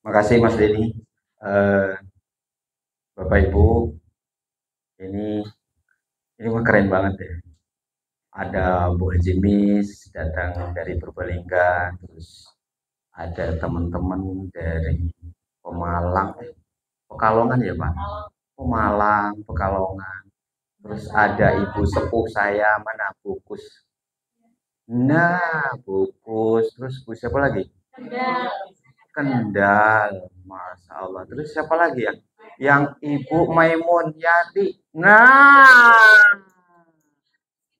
Makasih Mas Denny. Eh, Bapak Ibu, ini ini mah keren banget ya. Ada Bu Haji Mis datang dari Purbalingga, terus ada teman-teman dari Pemalang, Pekalongan ya Pak? Pemalang, Pekalongan. Terus ada ibu sepuh saya, mana Bukus. Nah, Bukus. Terus Bu siapa lagi? Kendal, Masya Allah. Terus siapa lagi ya? Yang Ibu Maimun Yati. Nah,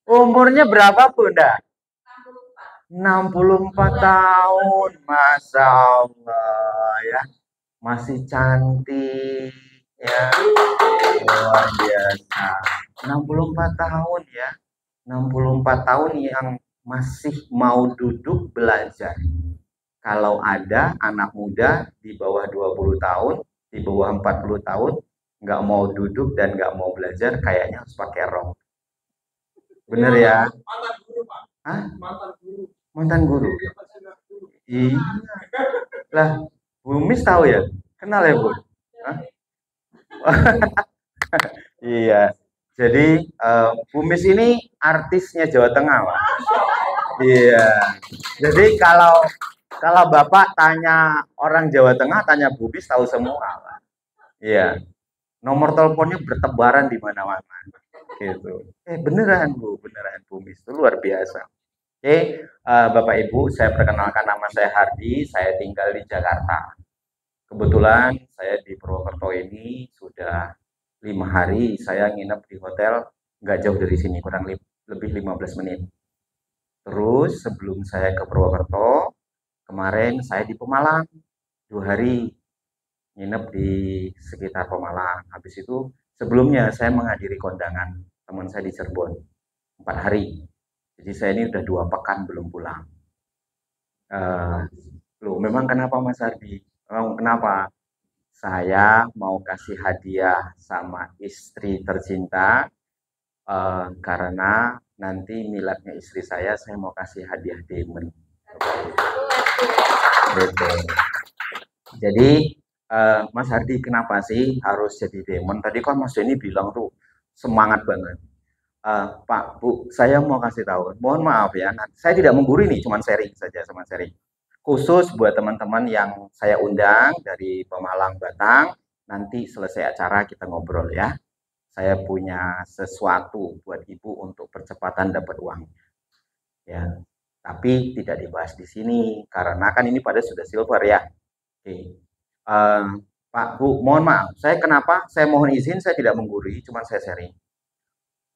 umurnya berapa Bunda? 64 tahun, Masya Allah ya. Masih cantik ya, luar biasa. 64 tahun ya. 64 tahun yang masih mau duduk belajar. Kalau ada anak muda di bawah 20 tahun, di bawah 40 tahun, nggak mau duduk dan nggak mau belajar, kayaknya harus pakai rok. Bener ya? Hah? Mantan guru. Iya. Lah, Bu Mis tahu ya? Kenal ya, Bu? Hah? Iya. Jadi, Bu Mis ini artisnya Jawa Tengah, Pak. Iya. Jadi kalau kalau Bapak tanya orang Jawa Tengah, tanya Bu Mis tahu semua, Pak. Iya. Nomor teleponnya bertebaran di mana-mana. Gitu. Beneran Bu, beneran Bu Mis itu luar biasa. Oke, Bapak Ibu, saya perkenalkan nama saya Hardi, saya tinggal di Jakarta. Kebetulan saya di Purwokerto ini sudah 5 hari, saya nginep di hotel nggak jauh dari sini, kurang lebih 15 menit. Terus sebelum saya ke Purwokerto, kemarin saya di Pemalang 2 hari, nginep di sekitar Pemalang. Habis itu sebelumnya saya menghadiri kondangan teman saya di Cirebon 4 hari. Jadi saya ini udah 2 pekan belum pulang. Eh, Loh, memang kenapa Mas Ardi? Memang kenapa? Saya mau kasih hadiah sama istri tercinta karena nanti miladnya istri saya mau kasih hadiah diamond. Gitu. Jadi Mas Hardi kenapa sih harus jadi diamond? Tadi kan Mas Denny bilang tuh semangat banget. Pak, Bu, saya mau kasih tahu. Mohon maaf ya, saya tidak menggurui nih, cuman sharing saja sama sharing. Khusus buat teman-teman yang saya undang dari Pemalang, Batang, nanti selesai acara kita ngobrol ya. Saya punya sesuatu buat Ibu untuk percepatan dapat uang. Ya, tapi tidak dibahas di sini karena kan ini pada sudah silver ya. Oke. Pak, Bu, mohon maaf. Saya mohon izin, saya tidak menggurui, cuma saya sharing.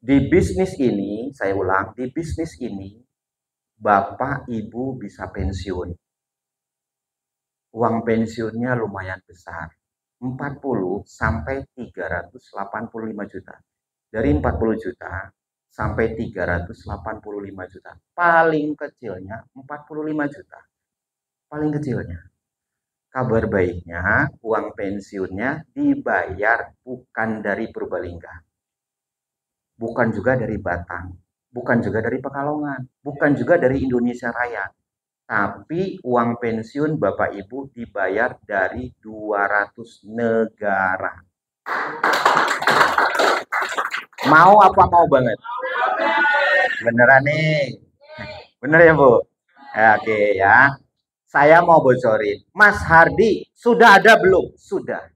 Di bisnis ini, saya ulang, di bisnis ini Bapak Ibu bisa pensiun. Uang pensiunnya lumayan besar. 40 sampai 385 juta. Dari 40 juta sampai 385 juta. Paling kecilnya 45 juta. Paling kecilnya. Kabar baiknya, uang pensiunnya dibayar bukan dari Purbalingga. Bukan juga dari Batang. Bukan juga dari Pekalongan. Bukan juga dari Indonesia Raya. Tapi uang pensiun Bapak Ibu dibayar dari 200 negara. Mau apa mau banget? Beneran nih. Bener ya Bu? Oke ya. Saya mau bocorin. Mas Hardi, sudah ada belum? Sudah.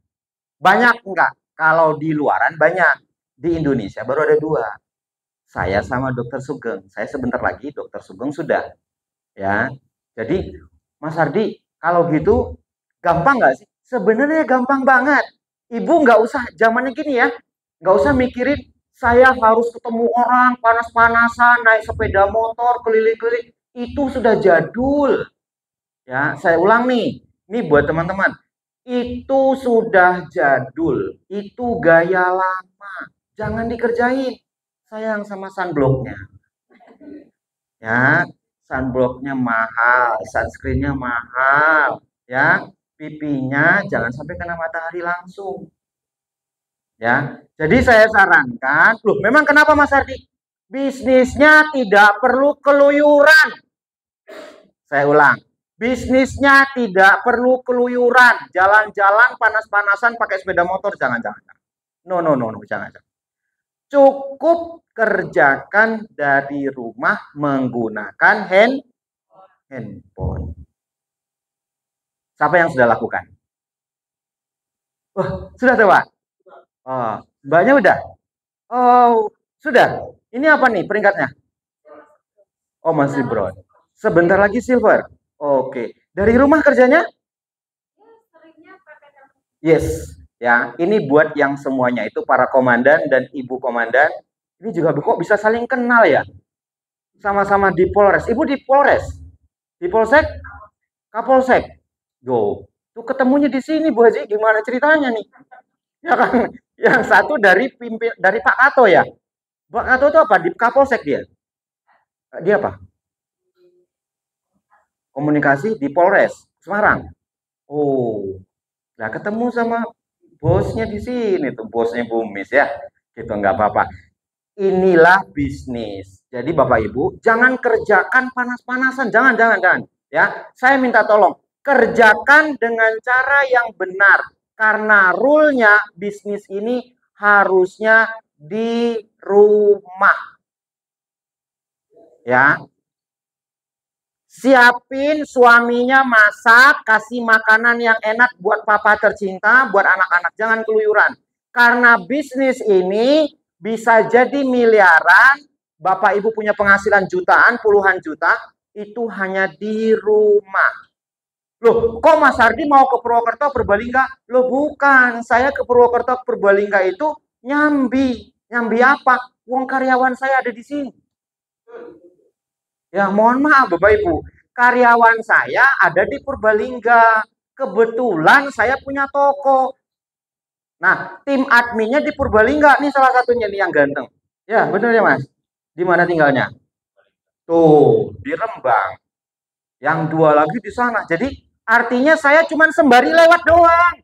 Banyak enggak? Kalau di luaran banyak. Di Indonesia baru ada 2. Saya sama Dokter Sugeng. Saya sebentar lagi Dokter Sugeng sudah. Ya. Jadi Mas Hardi, kalau gitu gampang nggak sih? Sebenarnya gampang banget. Ibu nggak usah zamannya gini ya, nggak usah mikirin saya harus ketemu orang panas-panasan naik sepeda motor keliling-keliling. Itu sudah jadul. Ya, saya ulang nih. Ini buat teman-teman. Itu sudah jadul. Itu gaya lama. Jangan dikerjain. Sayang sama sunblocknya. Ya, sunblocknya mahal, sunscreennya mahal, ya, pipinya jangan sampai kena matahari langsung, ya. Jadi saya sarankan, loh, memang kenapa Mas Ardi? Bisnisnya tidak perlu keluyuran. Saya ulang, Bisnisnya tidak perlu keluyuran, jalan-jalan panas-panasan pakai sepeda motor, jangan-jangan. No, jangan. Cukup kerjakan dari rumah menggunakan handphone. Siapa yang sudah lakukan? Oh, sudah tuh, Pak? Oh, Mbaknya udah? Oh, sudah. Ini apa nih peringkatnya? Oh, masih bronze. Sebentar lagi silver. Oke. Dari rumah kerjanya? Yes. Ya, ini buat yang semuanya itu para komandan dan ibu komandan. Ini juga kok bisa saling kenal ya? Sama-sama di Polres. Ibu di Polres? Di Polsek? Kapolsek? Go. Tuh ketemunya di sini Bu Haji, gimana ceritanya nih? Ya kan, yang satu dari Pak Kato ya. Pak Kato itu apa? Di Kapolsek dia. Dia apa? Komunikasi di Polres Semarang. Oh, nah ketemu sama bosnya di sini tuh, bosnya Bumis ya. Gitu nggak apa-apa. Inilah bisnis. Jadi Bapak Ibu, jangan kerjakan panas-panasan, jangan. Ya, saya minta tolong kerjakan dengan cara yang benar. Karena rule-nya bisnis ini harusnya di rumah. Ya. Siapin suaminya masak, kasih makanan yang enak buat papa tercinta, buat anak-anak. Jangan keluyuran. Karena bisnis ini bisa jadi miliaran, Bapak Ibu punya penghasilan jutaan, puluhan juta, itu hanya di rumah. Loh, kok Mas Hardi mau ke Purwokerto, Purbalingga? Loh bukan, saya ke Purwokerto, Purbalingga itu nyambi. Nyambi apa? Wong karyawan saya ada di sini. Ya, mohon maaf Bapak Ibu, karyawan saya ada di Purbalingga. Kebetulan saya punya toko. Nah, tim adminnya di Purbalingga. Nih salah satunya nih yang ganteng. Ya, benar ya Mas? Di mana tinggalnya? Tuh, di Rembang. Yang dua lagi di sana. Jadi artinya saya cuma sembari lewat doang.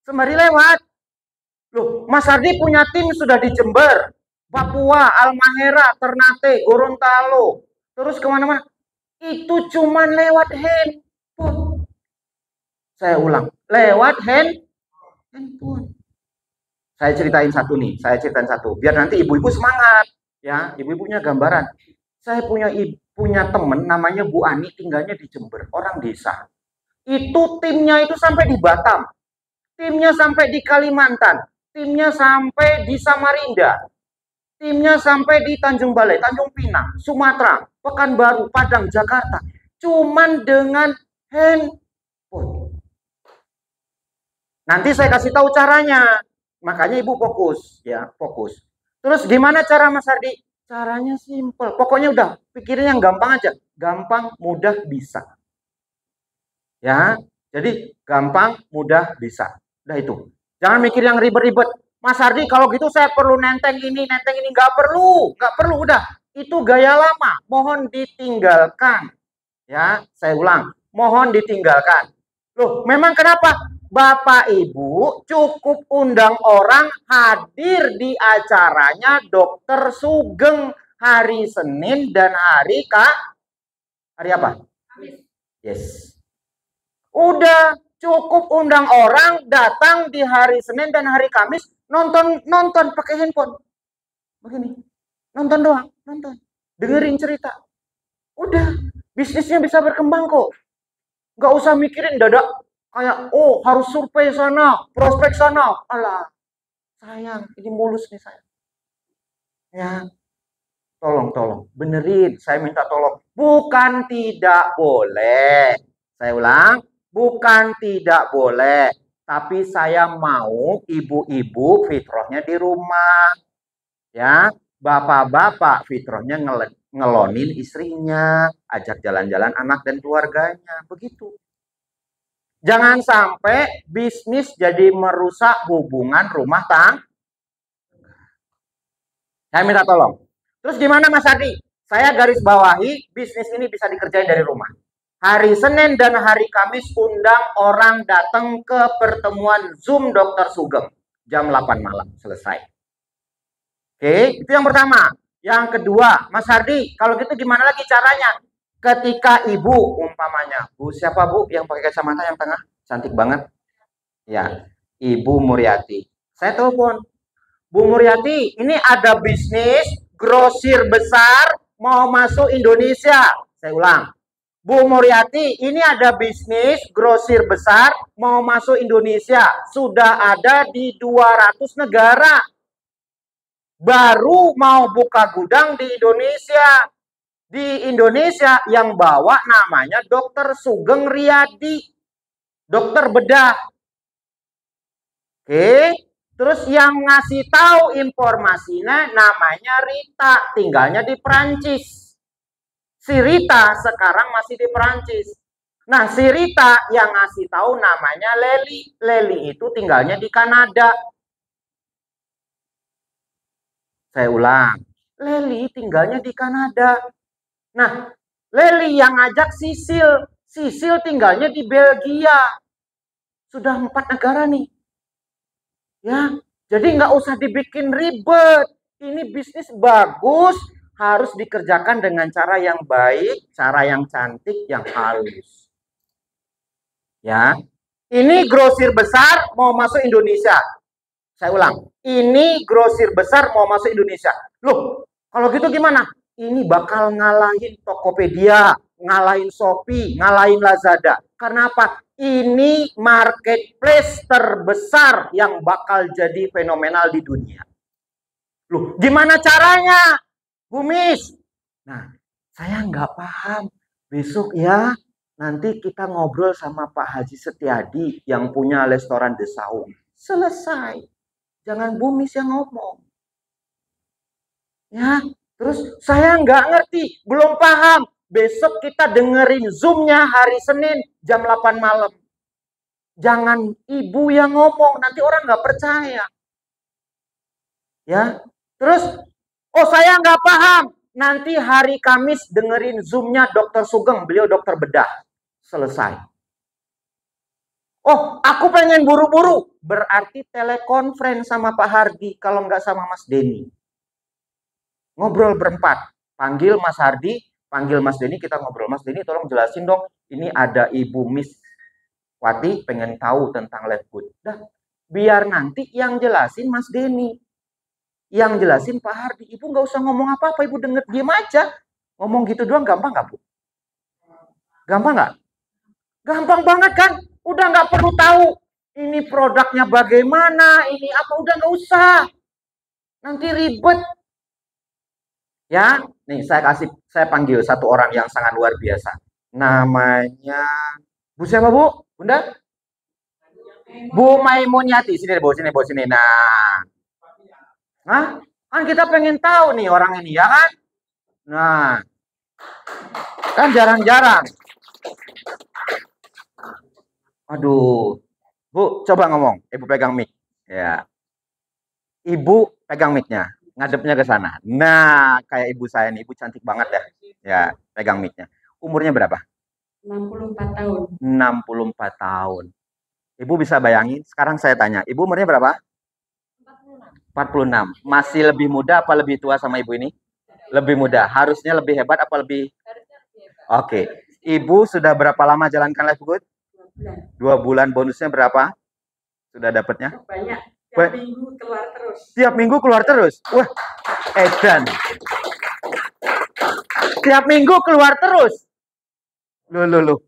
Sembari lewat. Loh, Mas Hardi punya tim sudah di Jember, Papua, Halmahera, Ternate, Gorontalo. Terus kemana-mana. Itu cuma lewat handphone. Saya ulang. Lewat handphone. Saya ceritain satu. Biar nanti ibu-ibu semangat. Ya, ibu-ibunya gambaran. Saya punya temen namanya Bu Ani, tinggalnya di Jember, orang desa. Itu timnya itu sampai di Batam, timnya sampai di Kalimantan, timnya sampai di Samarinda, timnya sampai di Tanjung Balai, Tanjung Pinang, Sumatera, Pekanbaru, Padang, Jakarta. Cuman dengan handphone. Nanti saya kasih tahu caranya. Makanya ibu fokus, ya fokus. Terus gimana cara Mas Hardi? Caranya simple. Pokoknya udah pikirin yang gampang aja. Gampang, mudah, bisa. Ya, jadi gampang, mudah, bisa. Udah itu. Jangan mikir yang ribet-ribet. Mas Hardi, kalau gitu saya perlu nenteng ini. Nggak perlu. Udah. Itu gaya lama. Mohon ditinggalkan. Ya, saya ulang. Mohon ditinggalkan. Loh, memang kenapa? Bapak Ibu cukup undang orang hadir di acaranya Dokter Sugeng hari Senin dan hari apa? Yes. Udah cukup undang orang datang di hari Senin dan hari Kamis nonton pakai handphone. Begini. Nonton doang, dengerin cerita. Udah, bisnisnya bisa berkembang kok. Nggak usah mikirin dadak kayak harus survei sana, prospek sana. Alah, sayang, ini mulus nih saya. Ya, tolong, benerin. Saya minta tolong. Bukan tidak boleh. Saya ulang, bukan tidak boleh. Tapi saya mau ibu-ibu fitrahnya di rumah. Ya, bapak-bapak fitrahnya ngelonin istrinya, ajak jalan-jalan anak dan keluarganya. Begitu. Jangan sampai bisnis jadi merusak hubungan rumah tangga. Saya minta tolong. Terus gimana Mas Adi? Saya garis bawahi bisnis ini bisa dikerjain dari rumah. Hari Senin dan hari Kamis undang orang datang ke pertemuan Zoom Dokter Sugeng. Jam 8 malam selesai. Oke, itu yang pertama. Yang kedua, Mas Hardi, kalau gitu gimana lagi caranya? Ketika ibu, umpamanya, Bu siapa Bu yang pakai kacamata yang tengah? Cantik banget. Ya, Ibu Muryati. Saya telepon, Bu Muryati, ini ada bisnis grosir besar mau masuk Indonesia. Saya ulang, Bu Muryati, ini ada bisnis grosir besar mau masuk Indonesia. Sudah ada di 200 negara. Baru mau buka gudang di Indonesia. Di Indonesia yang bawa namanya Dr. Sugeng Riyadi, dokter bedah. Oke, terus yang ngasih tahu informasinya namanya Rita, tinggalnya di Perancis. Si Rita sekarang masih di Perancis. Nah, si Rita yang ngasih tahu namanya Leli. Leli itu tinggalnya di Kanada. Saya ulang, Leli tinggalnya di Kanada. Nah, Leli yang ngajak Sisil. Sisil tinggalnya di Belgia. Sudah 4 negara nih. Ya, jadi nggak usah dibikin ribet. Ini bisnis bagus, harus dikerjakan dengan cara yang baik, cara yang cantik, yang halus. Ya, ini grosir besar mau masuk Indonesia. Saya ulang, ini grosir besar mau masuk Indonesia. Loh, kalau gitu gimana? Ini bakal ngalahin Tokopedia, ngalahin Shopee, ngalahin Lazada. Karena apa? Ini marketplace terbesar yang bakal jadi fenomenal di dunia. Loh, gimana caranya, Bu Miss? Nah, saya nggak paham. Besok ya, nanti kita ngobrol sama Pak Haji Setiadi yang punya restoran The Saung. Selesai. Jangan Bu Miss yang ngomong. Ya, terus saya nggak ngerti, belum paham. Besok kita dengerin Zoom-nya hari Senin jam 8 malam. Jangan ibu yang ngomong, nanti orang nggak percaya. Ya, terus, oh saya nggak paham. Nanti hari Kamis dengerin Zoom-nya Dr. Sugeng, beliau dokter bedah. Selesai. Oh, aku pengen buru-buru. Berarti telekonferensi sama Pak Hardi, kalau nggak sama Mas Denny. Ngobrol berempat, panggil Mas Hardi, panggil Mas Denny, kita ngobrol. Mas Denny tolong jelasin dong, ini ada Ibu Miss Wati pengen tahu tentang Live Good. Dah, biar nanti yang jelasin Mas Denny, yang jelasin Pak Hardi. Ibu nggak usah ngomong apa-apa, Ibu denger, diem aja. Ngomong gitu doang gampang nggak Bu? Gampang nggak? Gampang banget kan? Udah nggak perlu tahu ini produknya bagaimana, ini apa, udah nggak usah. Nanti ribet. Ya, nih saya panggil satu orang yang sangat luar biasa. Namanya Bu siapa Bu? Bunda? Bu Maimuniati. Sini Bu, sini Bu, sini. Nah, hah? Kan kita pengen tahu nih orang ini ya kan? Nah, kan jarang-jarang. Aduh, Bu, coba ngomong. Ibu pegang mic. Ya, Ibu pegang mic-nya, ngadepnya ke sana. Nah, kayak ibu saya nih, ibu cantik banget ya. Ya, pegang mic-nya. Umurnya berapa? 64 tahun. 64 tahun. Ibu bisa bayangin, sekarang saya tanya, ibu umurnya berapa? 46. Masih lebih muda apa lebih tua sama ibu ini? Lebih muda. Harusnya lebih hebat apa lebih? Oke. Ibu sudah berapa lama jalankan Live Good? 2 bulan. Bonusnya berapa? Sudah dapatnya? Banyak. Tiap minggu keluar terus. Tiap minggu keluar terus? Wah, edan. Tiap minggu keluar terus? Loh.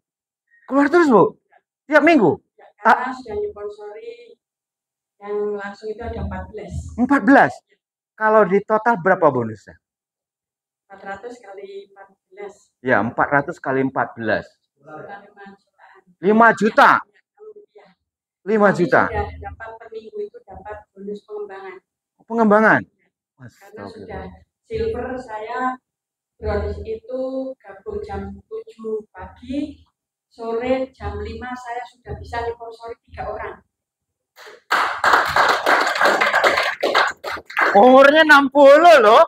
Keluar terus, Bu? Tiap minggu? Ya, karena sudah nyponsori yang langsung itu ada 14. 14? Kalau di total berapa bonusnya? 400 kali 14. Ya, 400 kali 14. 5 juta? 5 juta? Sudah dapat per minggu itu dapat bonus pengembangan. Pengembangan? Karena sudah silver, saya bronze itu gabung jam 7 pagi, sore jam 5 saya sudah bisa nyponsori 3 orang. Umurnya 60 loh.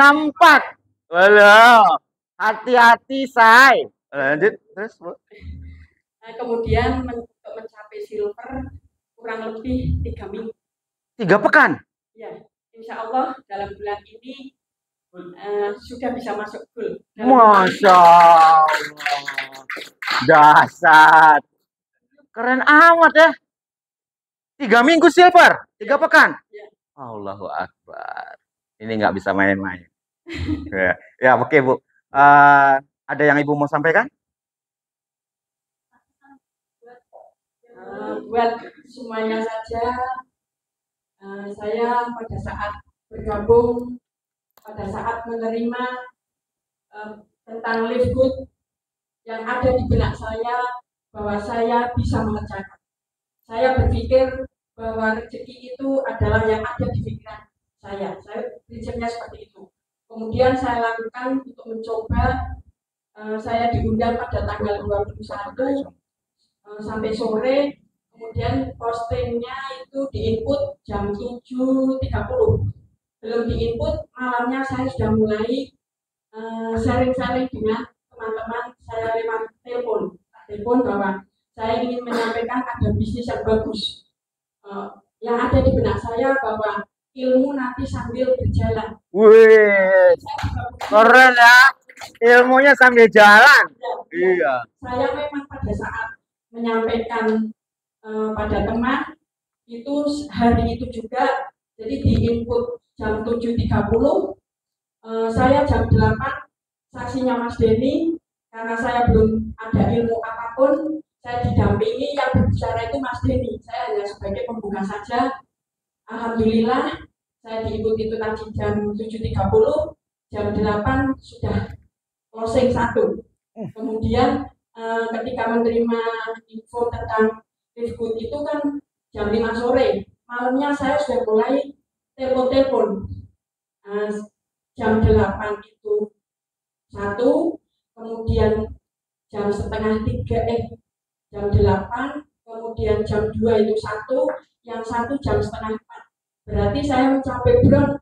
64. Walah, hati-hati say. Lanjut terus Bu. Nah, kemudian untuk mencapai silver kurang lebih 3 minggu. 3 pekan? Ya, insya Allah dalam bulan ini sudah bisa masuk goal. Masya Allah. Dasar. Keren amat ya. 3 minggu silver, 3 pekan. Ya. Allahu Akbar. Ini nggak bisa main-main. Ya, oke Bu. Ada yang Ibu mau sampaikan? Buat semuanya saja, saya pada saat bergabung, pada saat menerima tentang Live Good yang ada di benak saya, bahwa saya bisa mengerjakan. Saya berpikir bahwa rezeki itu adalah yang ada di pikiran saya prinsipnya seperti itu. Kemudian saya lakukan untuk mencoba, saya diundang pada tanggal 21 sampai sore, kemudian postingnya itu diinput jam 7.30. Belum diinput, malamnya saya sudah mulai sharing-sharing dengan teman-teman saya lewat telepon bahwa saya ingin menyampaikan ada bisnis yang bagus. Yang ada di benak saya bahwa ilmu nanti sambil berjalan. Wih, keren ya. Ilmunya sambil jalan. Iya. Saya memang pada saat menyampaikan pada teman itu hari itu juga, jadi di input jam 7.30, saya jam 8 saksinya Mas Denny, karena saya belum ada ilmu apapun, saya didampingi, yang berbicara itu Mas Denny, saya hanya sebagai pembuka saja. Alhamdulillah saya diinput itu tadi jam 7.30, jam 8 sudah closing 1. Kemudian ketika menerima info tentang Live Good itu kan jam 5 sore, malamnya saya sudah mulai telepon. Jam 8 itu 1, kemudian jam setengah 3, jam 8, kemudian jam 2 itu 1, yang 1 jam setengah 4. Berarti saya mencapai bron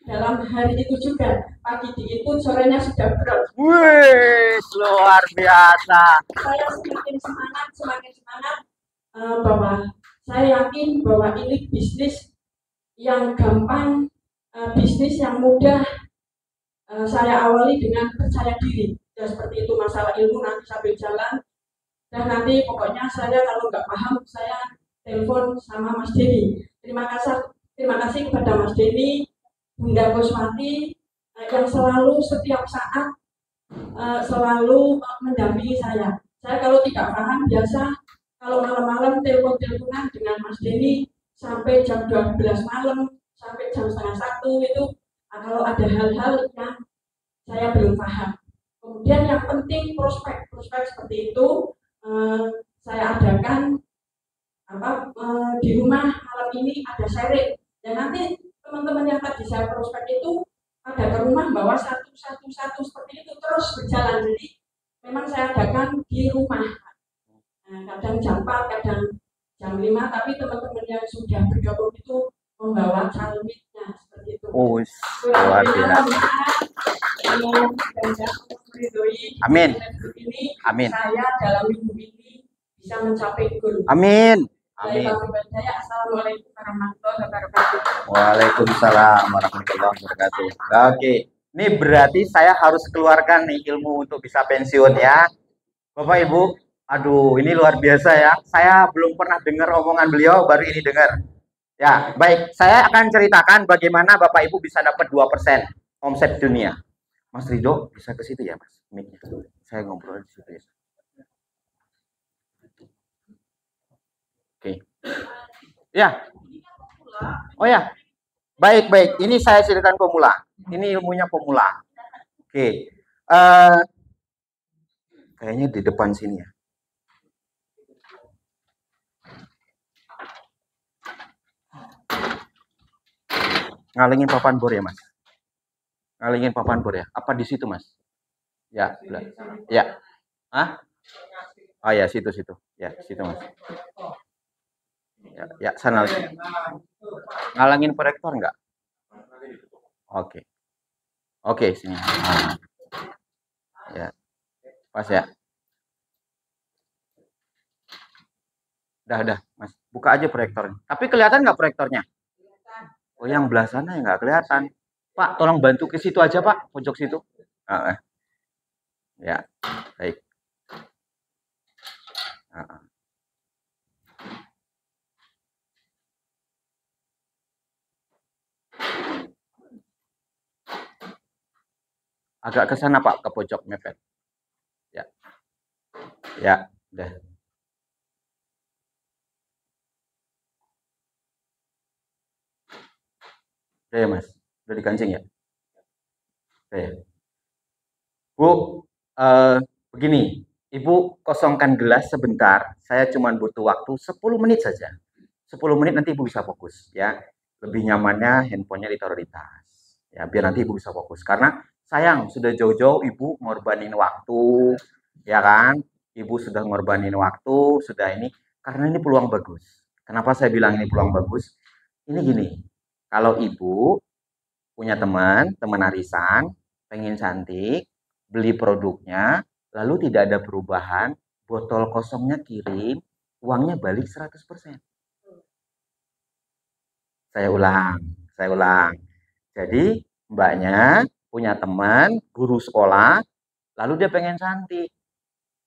dalam hari itu juga. Pagi diinput, sorenya sudah bron. Wih, luar biasa. Saya semakin semangat bahwa saya yakin bahwa ini bisnis yang gampang, bisnis yang mudah. Saya awali dengan percaya diri. Ya seperti itu, masalah ilmu nanti sambil jalan. Dan nanti pokoknya saya kalau nggak paham, saya telepon sama Mas Denny. Terima kasih kepada Mas Denny, Bunda Kuswati, yang selalu setiap saat selalu mendampingi saya. Saya kalau tidak paham, biasa kalau malam-malam teleponan dengan Mas Denny sampai jam 12 malam, sampai jam setengah 1 itu, kalau ada hal-hal yang saya belum paham. Kemudian yang penting prospek seperti itu saya adakan di rumah malam ini ada sharing. Dan nanti teman-teman yang tadi saya prospek itu ada ke rumah bawa satu seperti itu terus berjalan. Jadi memang saya adakan di rumah. Kadang jam 4, kadang jam 5, tapi teman-teman yang sudah bergabung itu membawa calmitnya seperti itu. Oh, luar biasa. Amin. Amin. Saya dalam minggu ini bisa mencapai goal. Amin. Amin. Assalamualaikum warahmatullahi wabarakatuh. Waalaikumsalam warahmatullahi wabarakatuh. Oke, ini berarti saya harus keluarkan nih ilmu untuk bisa pensiun ya, Bapak Ibu. Aduh, ini luar biasa ya. Saya belum pernah dengar omongan beliau, baru ini dengar. Ya, baik. Saya akan ceritakan bagaimana Bapak Ibu bisa dapat 2% omset dunia. Mas Ridho, bisa ke situ ya, Mas? Saya ngobrol di situ ya. Oke. Ya. Oh ya. Baik. Ini saya ceritakan pemula. Ini ilmunya pemula. Oke. Kayaknya di depan sini ya. Ngalingin papan bor ya, Mas? Ngalingin papan bor ya? Apa di situ, Mas? Ya, ya. Hah? Oh ya, situ. Ya, situ, Mas. Ya, sana lagi. Ngalangin proyektor enggak? Oke, sini. Ya. Pas ya. Udah, Mas. Buka aja proyektornya. Tapi kelihatan nggak proyektornya? Oh, yang belah sana ya nggak kelihatan. Pak, tolong bantu ke situ aja, Pak, pojok situ. Ya, baik. Agak ke sana, Pak, ke pojok mepet. Ya. Ya, udah. Udah ya, Mas. Udah dikancing ya? Udah ya. Bu, begini, Ibu kosongkan gelas sebentar. Saya cuma butuh waktu 10 menit saja. 10 menit nanti Ibu bisa fokus ya. Lebih nyamannya handphonenya ditaruh di tas. Ya, biar nanti Ibu bisa fokus. Karena sayang sudah jauh-jauh Ibu ngorbanin waktu, ya kan? Ibu sudah ngorbanin waktu, sudah ini karena ini peluang bagus. Kenapa saya bilang ini peluang bagus? Ini gini, kalau Ibu punya teman arisan, pengen cantik, beli produknya, lalu tidak ada perubahan, botol kosongnya kirim, uangnya balik 100%. Saya ulang. Jadi mbaknya punya teman, guru sekolah, lalu dia pengen cantik,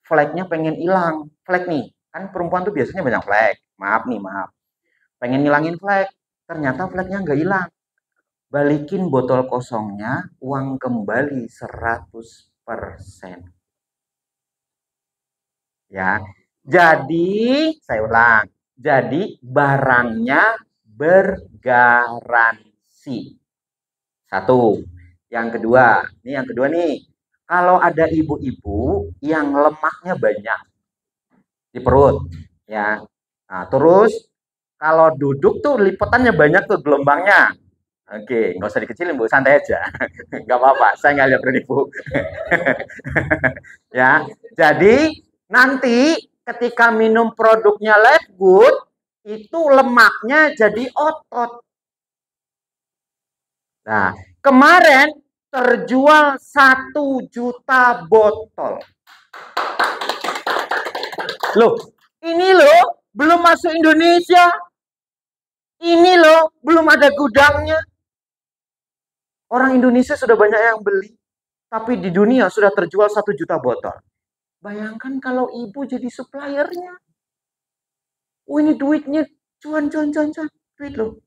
flagnya pengen hilang, flag nih, kan perempuan tuh biasanya banyak flag, maaf, pengen ngilangin flag, ternyata flagnya nggak hilang, balikin botol kosongnya, uang kembali 100%. Ya. Jadi, saya ulang. Jadi barangnya bergaransi. Satu. Yang kedua, nih. Kalau ada ibu-ibu yang lemaknya banyak di perut, ya. Nah, terus kalau duduk tuh lipatannya banyak tuh gelombangnya. Oke, nggak usah dikecilin Bu, santai aja. Nggak apa-apa, saya nggak lihat Ibu. Ya, jadi nanti ketika minum produknya Live Good, itu lemaknya jadi otot. Nah, kemarin terjual 1 juta botol. Loh, ini loh belum masuk Indonesia. Ini loh belum ada gudangnya. Orang Indonesia sudah banyak yang beli, tapi di dunia sudah terjual 1 juta botol. Bayangkan kalau ibu jadi suppliernya. Oh, ini duitnya cuan. Duit loh.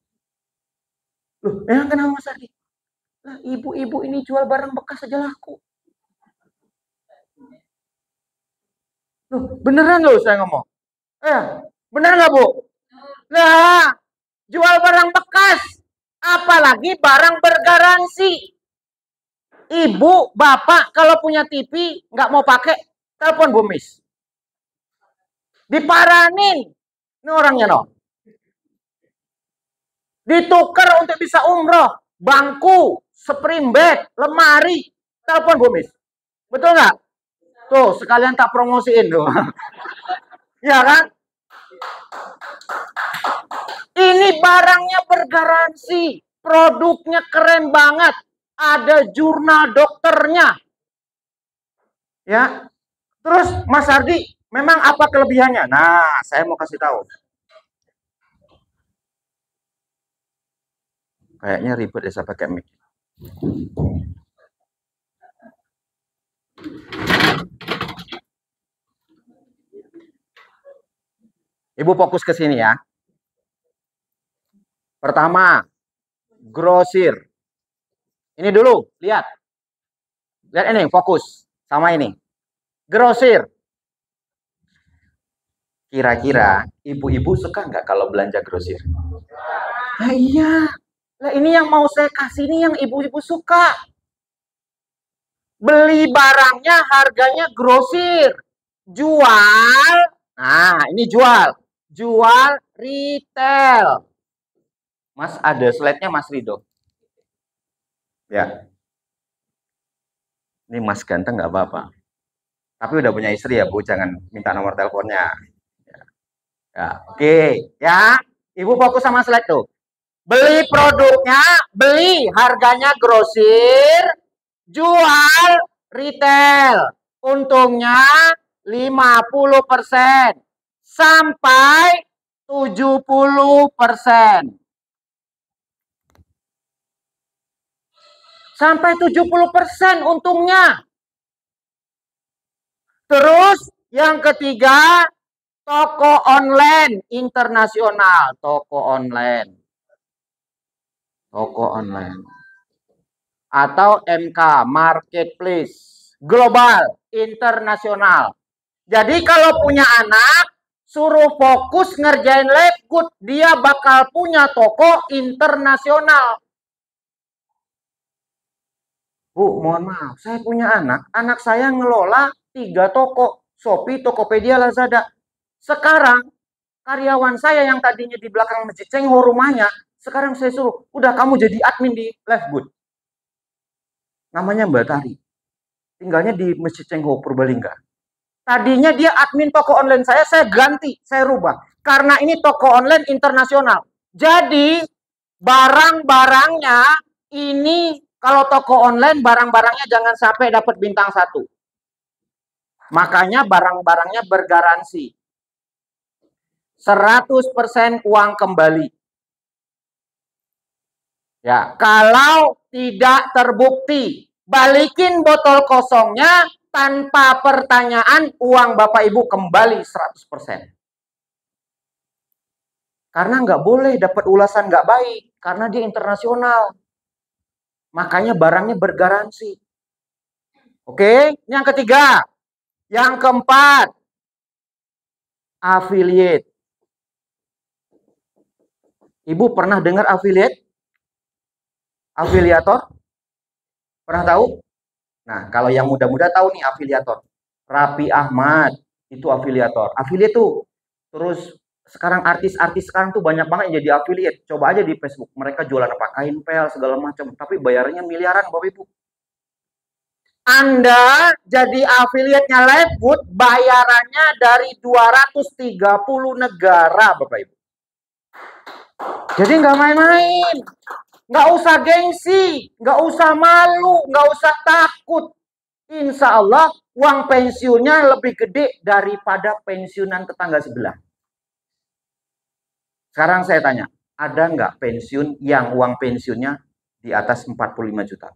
Loh, bayangkan sama Mas Ardi. Lah, ibu-ibu ini jual barang bekas aja laku. Loh, beneran loh saya ngomong. Bener nggak Bu? Nah, jual barang bekas. Apalagi barang bergaransi. Ibu, bapak kalau punya TV nggak mau pakai, telepon Bu Mis. Diparanin. Ini orangnya no. Ditukar untuk bisa umroh. Bangku, spring bed, lemari, telepon Bu Mis. Betul nggak? Tuh, sekalian tak promosiin tuh. Ya kan? Ini barangnya bergaransi. Produknya keren banget. Ada jurnal dokternya. Ya. Terus Mas Ardi, memang apa kelebihannya? Nah, saya mau kasih tahu. Kayaknya ribet ya saya pakai mic. Ibu fokus ke sini ya. Pertama, grosir. Ini dulu, lihat. Lihat ini, fokus sama ini. Grosir. Kira-kira ibu-ibu suka nggak kalau belanja grosir? Nah, iya. Nah, ini yang mau saya kasih ini yang ibu-ibu suka. Beli barangnya harganya grosir. Jual, nah ini jual. Jual retail. Mas ada slide-nya Mas Rido. Ya. Ini Mas ganteng nggak apa-apa. Tapi udah punya istri ya Bu, jangan minta nomor teleponnya. Ya, oke, ya. Ibu fokus sama slide tuh. Beli produknya, beli harganya grosir, jual retail. Untungnya 50% sampai 70%. Sampai 70% untungnya. Terus yang ketiga, toko online internasional, toko online atau MK, marketplace global internasional. Jadi kalau punya anak, suruh fokus ngerjain Labgood, dia bakal punya toko internasional. Bu, mohon maaf, saya punya anak saya ngelola 3 toko, Shopee, Tokopedia, Lazada. Sekarang karyawan saya yang tadinya di belakang Masjid Cengho rumahnya, sekarang saya suruh, udah kamu jadi admin di Livgood. Namanya Mbak Tari. Tinggalnya di Masjid Cengho, Purbalingga. Tadinya dia admin toko online saya ganti, saya rubah. Karena ini toko online internasional. Jadi barang-barangnya ini, kalau toko online barang-barangnya jangan sampai dapat bintang 1. Makanya barang-barangnya bergaransi. 100% uang kembali. Ya, kalau tidak terbukti, balikin botol kosongnya tanpa pertanyaan, uang Bapak Ibu kembali 100%. Karena nggak boleh dapat ulasan nggak baik, karena dia internasional. Makanya barangnya bergaransi. Oke, yang ketiga. Yang keempat, affiliate. Ibu pernah dengar affiliate? Afiliator? Pernah tahu? Nah, kalau yang muda-muda tahu nih afiliator. Raffi Ahmad itu afiliator. Affiliate tuh. Terus sekarang artis-artis sekarang tuh banyak banget yang jadi affiliate. Coba aja di Facebook. Mereka jualan apa? Kain pel segala macam. Tapi bayarnya miliaran Bapak Ibu. Anda jadi affiliate-nya Livgood, bayarannya dari 230 negara Bapak Ibu. Jadi nggak main-main. Nggak usah gengsi, nggak usah malu, nggak usah takut. Insya Allah uang pensiunnya lebih gede daripada pensiunan tetangga sebelah. Sekarang saya tanya, ada nggak pensiun yang uang pensiunnya di atas 45 juta?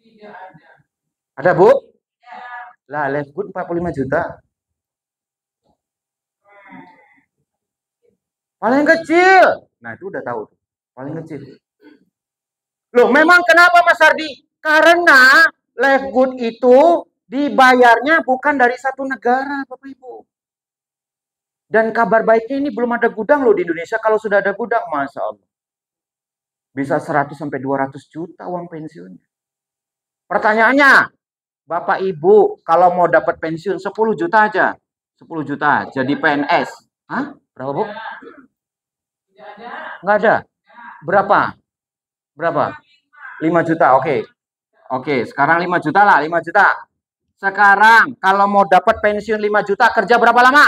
Tidak ada. Ada, Bu? Ya. Lah, Livgood 45 juta. Paling kecil. Nah, itu udah tahu. Paling kecil. Loh, memang kenapa Mas Ardi? Karena Livgood itu dibayarnya bukan dari satu negara, Bapak Ibu. Dan kabar baiknya ini belum ada gudang loh di Indonesia. Kalau sudah ada gudang, Masya Allah. Bisa 100 sampai 200 juta uang pensiunnya. Pertanyaannya, Bapak Ibu, kalau mau dapat pensiun 10 juta aja. 10 juta jadi PNS. Hah? Berapa, Bu? Nggak ada. Berapa? Berapa? 5 juta, oke. Oke, sekarang 5 juta lah, 5 juta. Sekarang kalau mau dapat pensiun 5 juta, kerja berapa lama?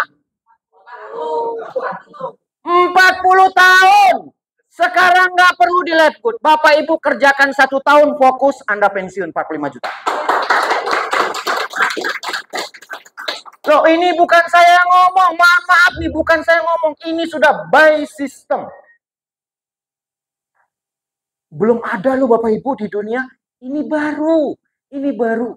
40 tahun. Sekarang nggak perlu di Livgood. Bapak Ibu kerjakan 1 tahun, fokus Anda pensiun 45 juta. Loh, ini bukan saya ngomong, maaf nih, bukan saya ngomong. Ini sudah by system. Belum ada loh Bapak Ibu di dunia. Ini baru. Ini baru.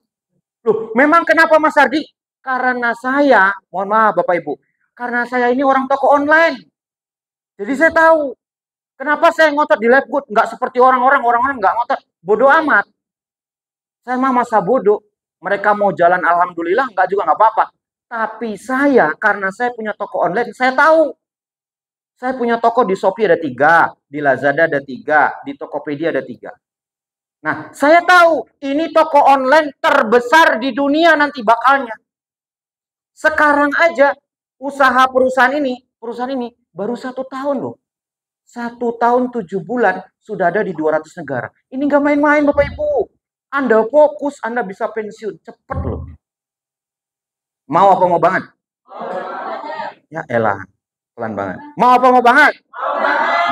Loh, memang kenapa Mas Ardi? Karena saya, mohon maaf Bapak Ibu, karena saya ini orang toko online. Jadi saya tahu. Kenapa saya ngotot di Livgood? Nggak seperti orang-orang nggak ngotot. Bodoh amat. Saya mah masa bodoh. Mereka mau jalan alhamdulillah, nggak juga nggak apa-apa. Tapi saya, karena saya punya toko online, saya tahu. Saya punya toko di Shopee ada 3, di Lazada ada 3, di Tokopedia ada 3. Nah, saya tahu ini toko online terbesar di dunia nanti bakalnya. Sekarang aja usaha perusahaan ini baru 1 tahun loh. 1 tahun 7 bulan sudah ada di 200 negara. Ini nggak main-main Bapak Ibu. Anda fokus, Anda bisa pensiun cepet loh. Mau apa mau banget? Ya elah. Pelan banget. Mau apa mau banget?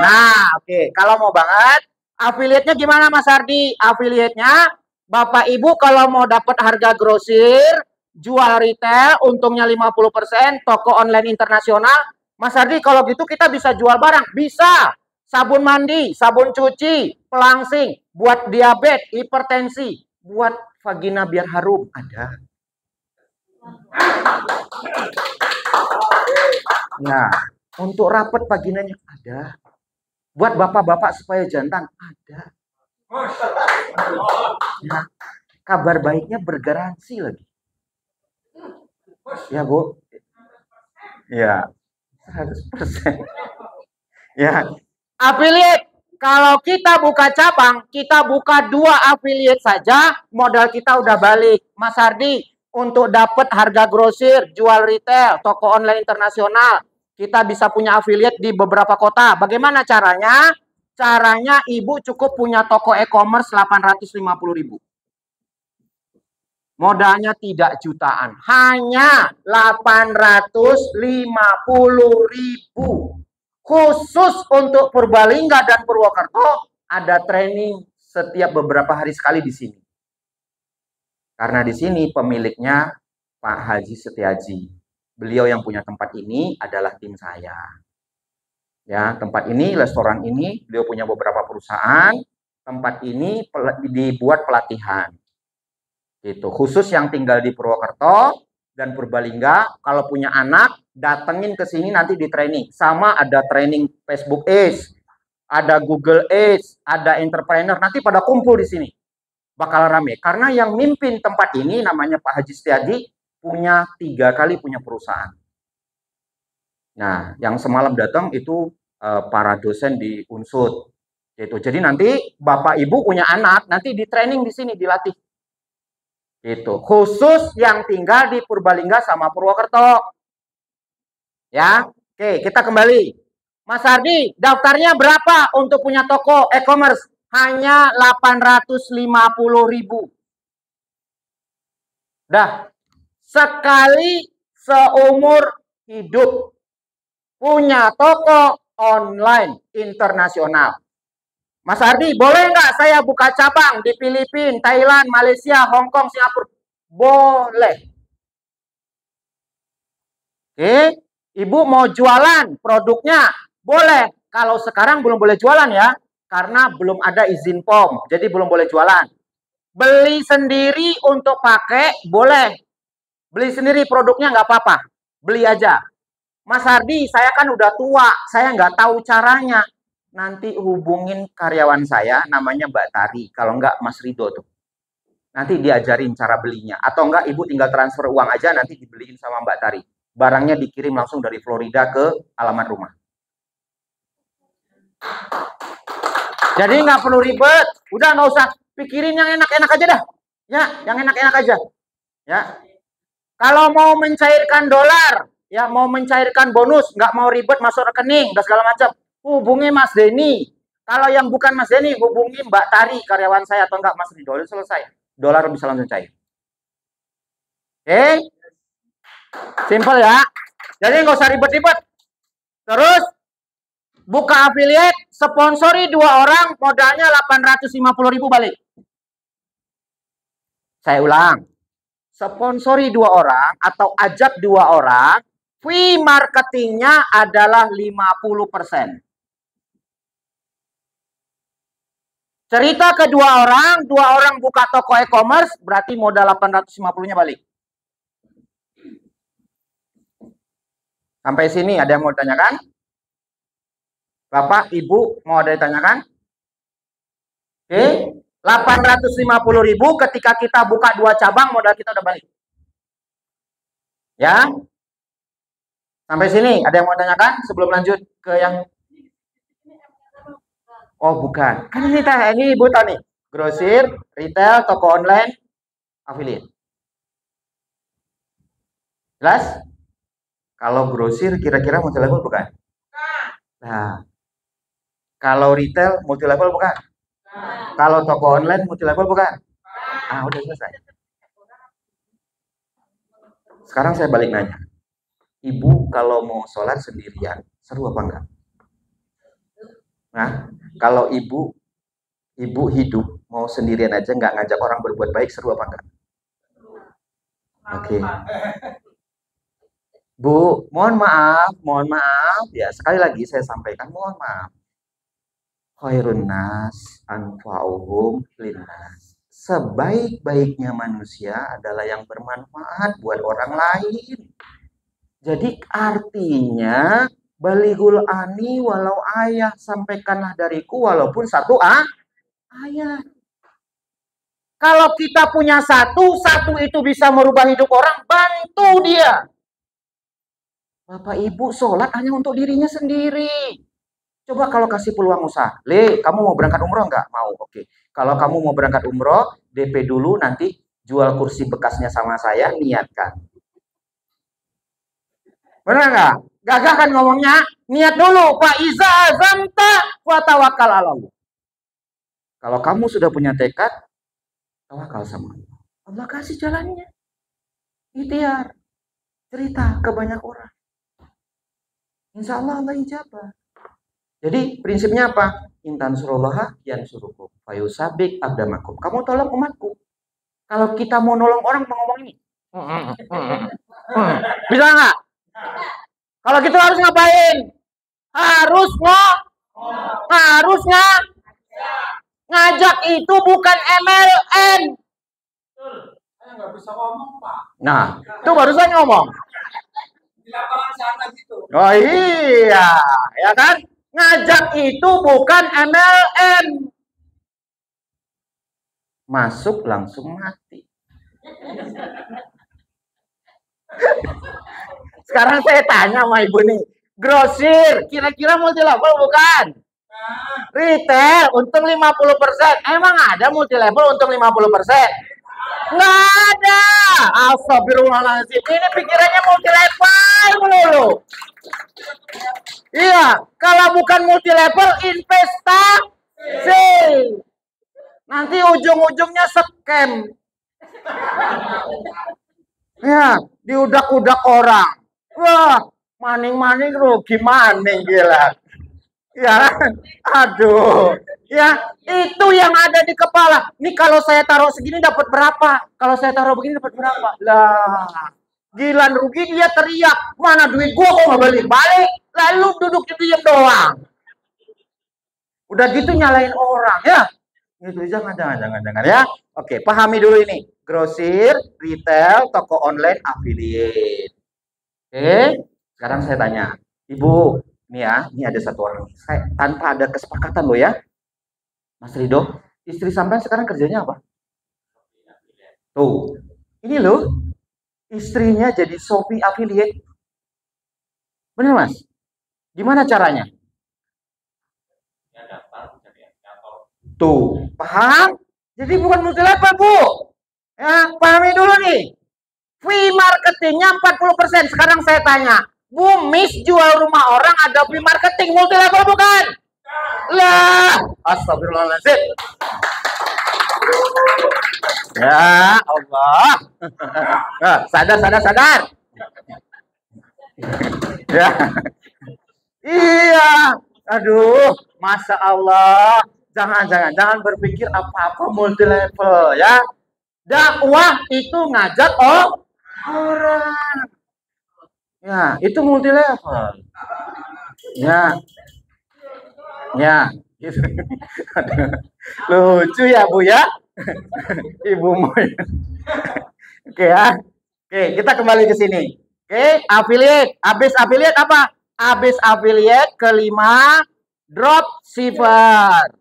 Nah, oke. Kalau mau banget, affiliate-nya gimana Mas Ardi? Affiliate-nya, Bapak Ibu kalau mau dapat harga grosir, jual retail, untungnya 50%, toko online internasional. Mas Ardi, kalau gitu kita bisa jual barang? Bisa. sabun mandi, sabun cuci, pelangsing, buat diabetes, hipertensi, buat vagina biar harum, ada. Nah, untuk rapet vaginanya ada. Buat bapak-bapak supaya jantan ada. Ya, kabar baiknya bergaransi lagi. Ya, Bu. Ya, 100%. Ya, affiliate. Kalau kita buka cabang, kita buka 2 affiliate saja, modal kita udah balik. Mas Hardi, untuk dapat harga grosir, jual retail, toko online internasional, kita bisa punya affiliate di beberapa kota. Bagaimana caranya? Caranya Ibu cukup punya toko e-commerce 850.000. Modalnya tidak jutaan, hanya 850.000. Khusus untuk Purbalingga dan Purwokerto ada training setiap beberapa hari sekali di sini. Karena di sini pemiliknya Pak Haji Setiaji. Beliau yang punya tempat ini adalah tim saya. Ya, tempat ini, restoran ini, beliau punya beberapa perusahaan. Tempat ini dibuat pelatihan. Gitu. Khusus yang tinggal di Purwokerto dan Purbalingga, kalau punya anak, datengin ke sini nanti di training. Sama ada training Facebook Ace, ada Google Ace, ada entrepreneur, nanti pada kumpul di sini. Bakal rame. Karena yang mimpin tempat ini namanya Pak Haji Setiaji, punya 3 kali punya perusahaan. Nah, yang semalam datang itu para dosen di Unsud. Gitu. Jadi nanti Bapak Ibu punya anak, nanti di training di sini, dilatih. Itu khusus yang tinggal di Purbalingga sama Purwokerto. Ya, oke, kita kembali. Mas Hardi, daftarnya berapa untuk punya toko e-commerce? Hanya 850.000. Dah, sekali seumur hidup punya toko online internasional. Mas Hardi, boleh nggak saya buka cabang di Filipina, Thailand, Malaysia, Hong Kong, Singapura? Boleh. Oke, Ibu mau jualan produknya? Boleh. Kalau sekarang belum boleh jualan ya, karena belum ada izin POM, jadi belum boleh jualan. Beli sendiri untuk pakai, boleh. Beli sendiri produknya nggak apa-apa, beli aja. Mas Hardi, saya kan udah tua, saya nggak tahu caranya. Nanti hubungin karyawan saya, namanya Mbak Tari. Kalau enggak, Mas Rido tuh. Nanti diajarin cara belinya. Atau enggak, Ibu tinggal transfer uang aja, nanti dibeliin sama Mbak Tari. Barangnya dikirim langsung dari Florida ke alamat rumah. Jadi nggak perlu ribet. Udah nggak usah pikirin yang enak-enak aja dah. Ya, yang enak-enak aja. Ya. Kalau mau mencairkan dolar, ya mau mencairkan bonus, nggak mau ribet masuk rekening dan segala macam, hubungi Mas Denny. Kalau yang bukan Mas Denny, hubungi Mbak Tari, karyawan saya, atau enggak Mas Rido, selesai. Dolar bisa langsung cair. Oke? Simple ya. Jadi nggak usah ribet-ribet. Terus, buka affiliate, sponsori 2 orang, modalnya 850.000 balik. Saya ulang. Sponsori 2 orang atau ajak 2 orang, fee marketingnya adalah 50%. Cerita ke 2 orang, 2 orang buka toko e-commerce, berarti modal 850-nya balik. Sampai sini ada yang mau ditanyakan? Bapak, Ibu, mau ada yang ditanyakan? Oke, 850.000 ketika kita buka 2 cabang, modal kita udah balik. Ya? Sampai sini ada yang mau tanyakan sebelum lanjut ke yang... Oh, bukan. Kan ini Ibu tahu nih. Grosir, retail, toko online, affiliate. Jelas? Kalau grosir kira-kira multi level bukan? Nah, kalau retail multi level bukan? Kalau toko online multi level bukan? Ah, udah selesai. Sekarang saya balik nanya. Ibu kalau mau sholat sendirian, seru apa enggak? Nah, kalau ibu hidup mau sendirian aja, nggak ngajak orang berbuat baik, seru apa enggak? Oke. Bu, mohon maaf, ya sekali lagi saya sampaikan mohon maaf. khairun nas anfa'uhum linnas. Sebaik-baiknya manusia adalah yang bermanfaat buat orang lain. Jadi artinya balighul ani walau ayah, sampaikanlah dariku walaupun satu ayat. Kalau kita punya satu itu bisa merubah hidup orang, bantu dia. Bapak Ibu sholat hanya untuk dirinya sendiri. Coba kalau kasih peluang usaha. Le, kamu mau berangkat umroh nggak? Mau, oke. Kalau kamu mau berangkat umroh, DP dulu, nanti jual kursi bekasnya sama saya, niatkan. Benar nggak? Gagah kan ngomongnya? Niat dulu. Pak Iza azamta wa tawakkal ala Allah. Kalau kamu sudah punya tekad, tawakal sama Allah. Allah kasih jalannya. Ikhtiar. Cerita ke banyak orang. Insya Allah Allah ijabah. Jadi prinsipnya apa? Intan surullaha yang suruhku. Fayusabik abdamakum. Kamu tolong umatku. Kalau kita mau nolong orang, ngomong ini. Bisa nggak? Kalau gitu harus ngapain? Harus ngajak itu bukan MLM. Saya nggak bisa ngomong, Pak. Nah, itu barusan ngomong. Di lapangan sana gitu. Oh iya, ya kan? Ngajak itu bukan MLM. Masuk langsung mati. Sekarang saya tanya sama ibu nih, grosir, kira-kira multi level bukan? Retail untung 50%. Emang ada multi level untung 50%? Nggak ada. Astagfirullahaladzim. Ini pikirannya multi level melulu. Iya, kalau bukan multi level investasi. Nanti ujung-ujungnya scam. Ya, diudak-udak orang. Wah, maning-maning rugi maning gila. Ya, aduh. Ya, itu yang ada di kepala. Nih kalau saya taruh segini dapat berapa? Kalau saya taruh begini dapat berapa? Lah, gila rugi dia teriak. Mana duit gua kok nggak balik-balik? Lalu duduk diam doang. Udah gitu nyalain orang ya. Itu jangan ya. Oke, pahami dulu ini. Grosir, retail, toko online, affiliate. Oke, sekarang saya tanya, Ibu, ini ya, ini ada satu orang, saya tanpa ada kesepakatan loh ya, Mas Rido, istri sampean sekarang kerjanya apa? Tuh, ini loh, istrinya jadi Shopee affiliate, bener Mas? Gimana caranya? Tuh, paham? Jadi bukan multi level Bu, ya pahami dulu nih. Fee marketingnya 40%. Sekarang saya tanya, Bu Miss jual rumah orang ada fee marketing multi level bukan? Lah, astagfirullahaladzim. Ya Allah. Sadar. Ya. Iya. Aduh, Masya Allah. Jangan berpikir apa-apa multi level ya. Dakwah itu ngajak orang. Ya, itu multi level. Ya. Gitu. Lucu ya Bu ya. Ibumu. Oke ya. Oke, kita kembali ke sini. Oke, affiliate. Habis affiliate apa? Habis affiliate kelima dropshipper.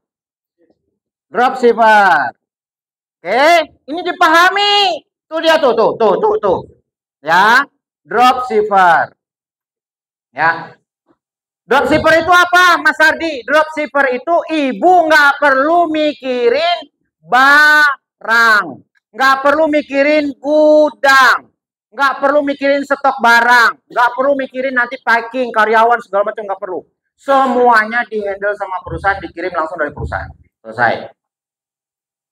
Oke, ini dipahami. Tuh dia tuh. Ya, dropshipper. Ya. Dropshipper itu apa, Mas Ardi? Dropshipper itu ibu nggak perlu mikirin barang, nggak perlu mikirin gudang, nggak perlu mikirin stok barang, nggak perlu mikirin nanti packing, karyawan segala macam, nggak perlu. Semuanya dihandle sama perusahaan, dikirim langsung dari perusahaan. Selesai.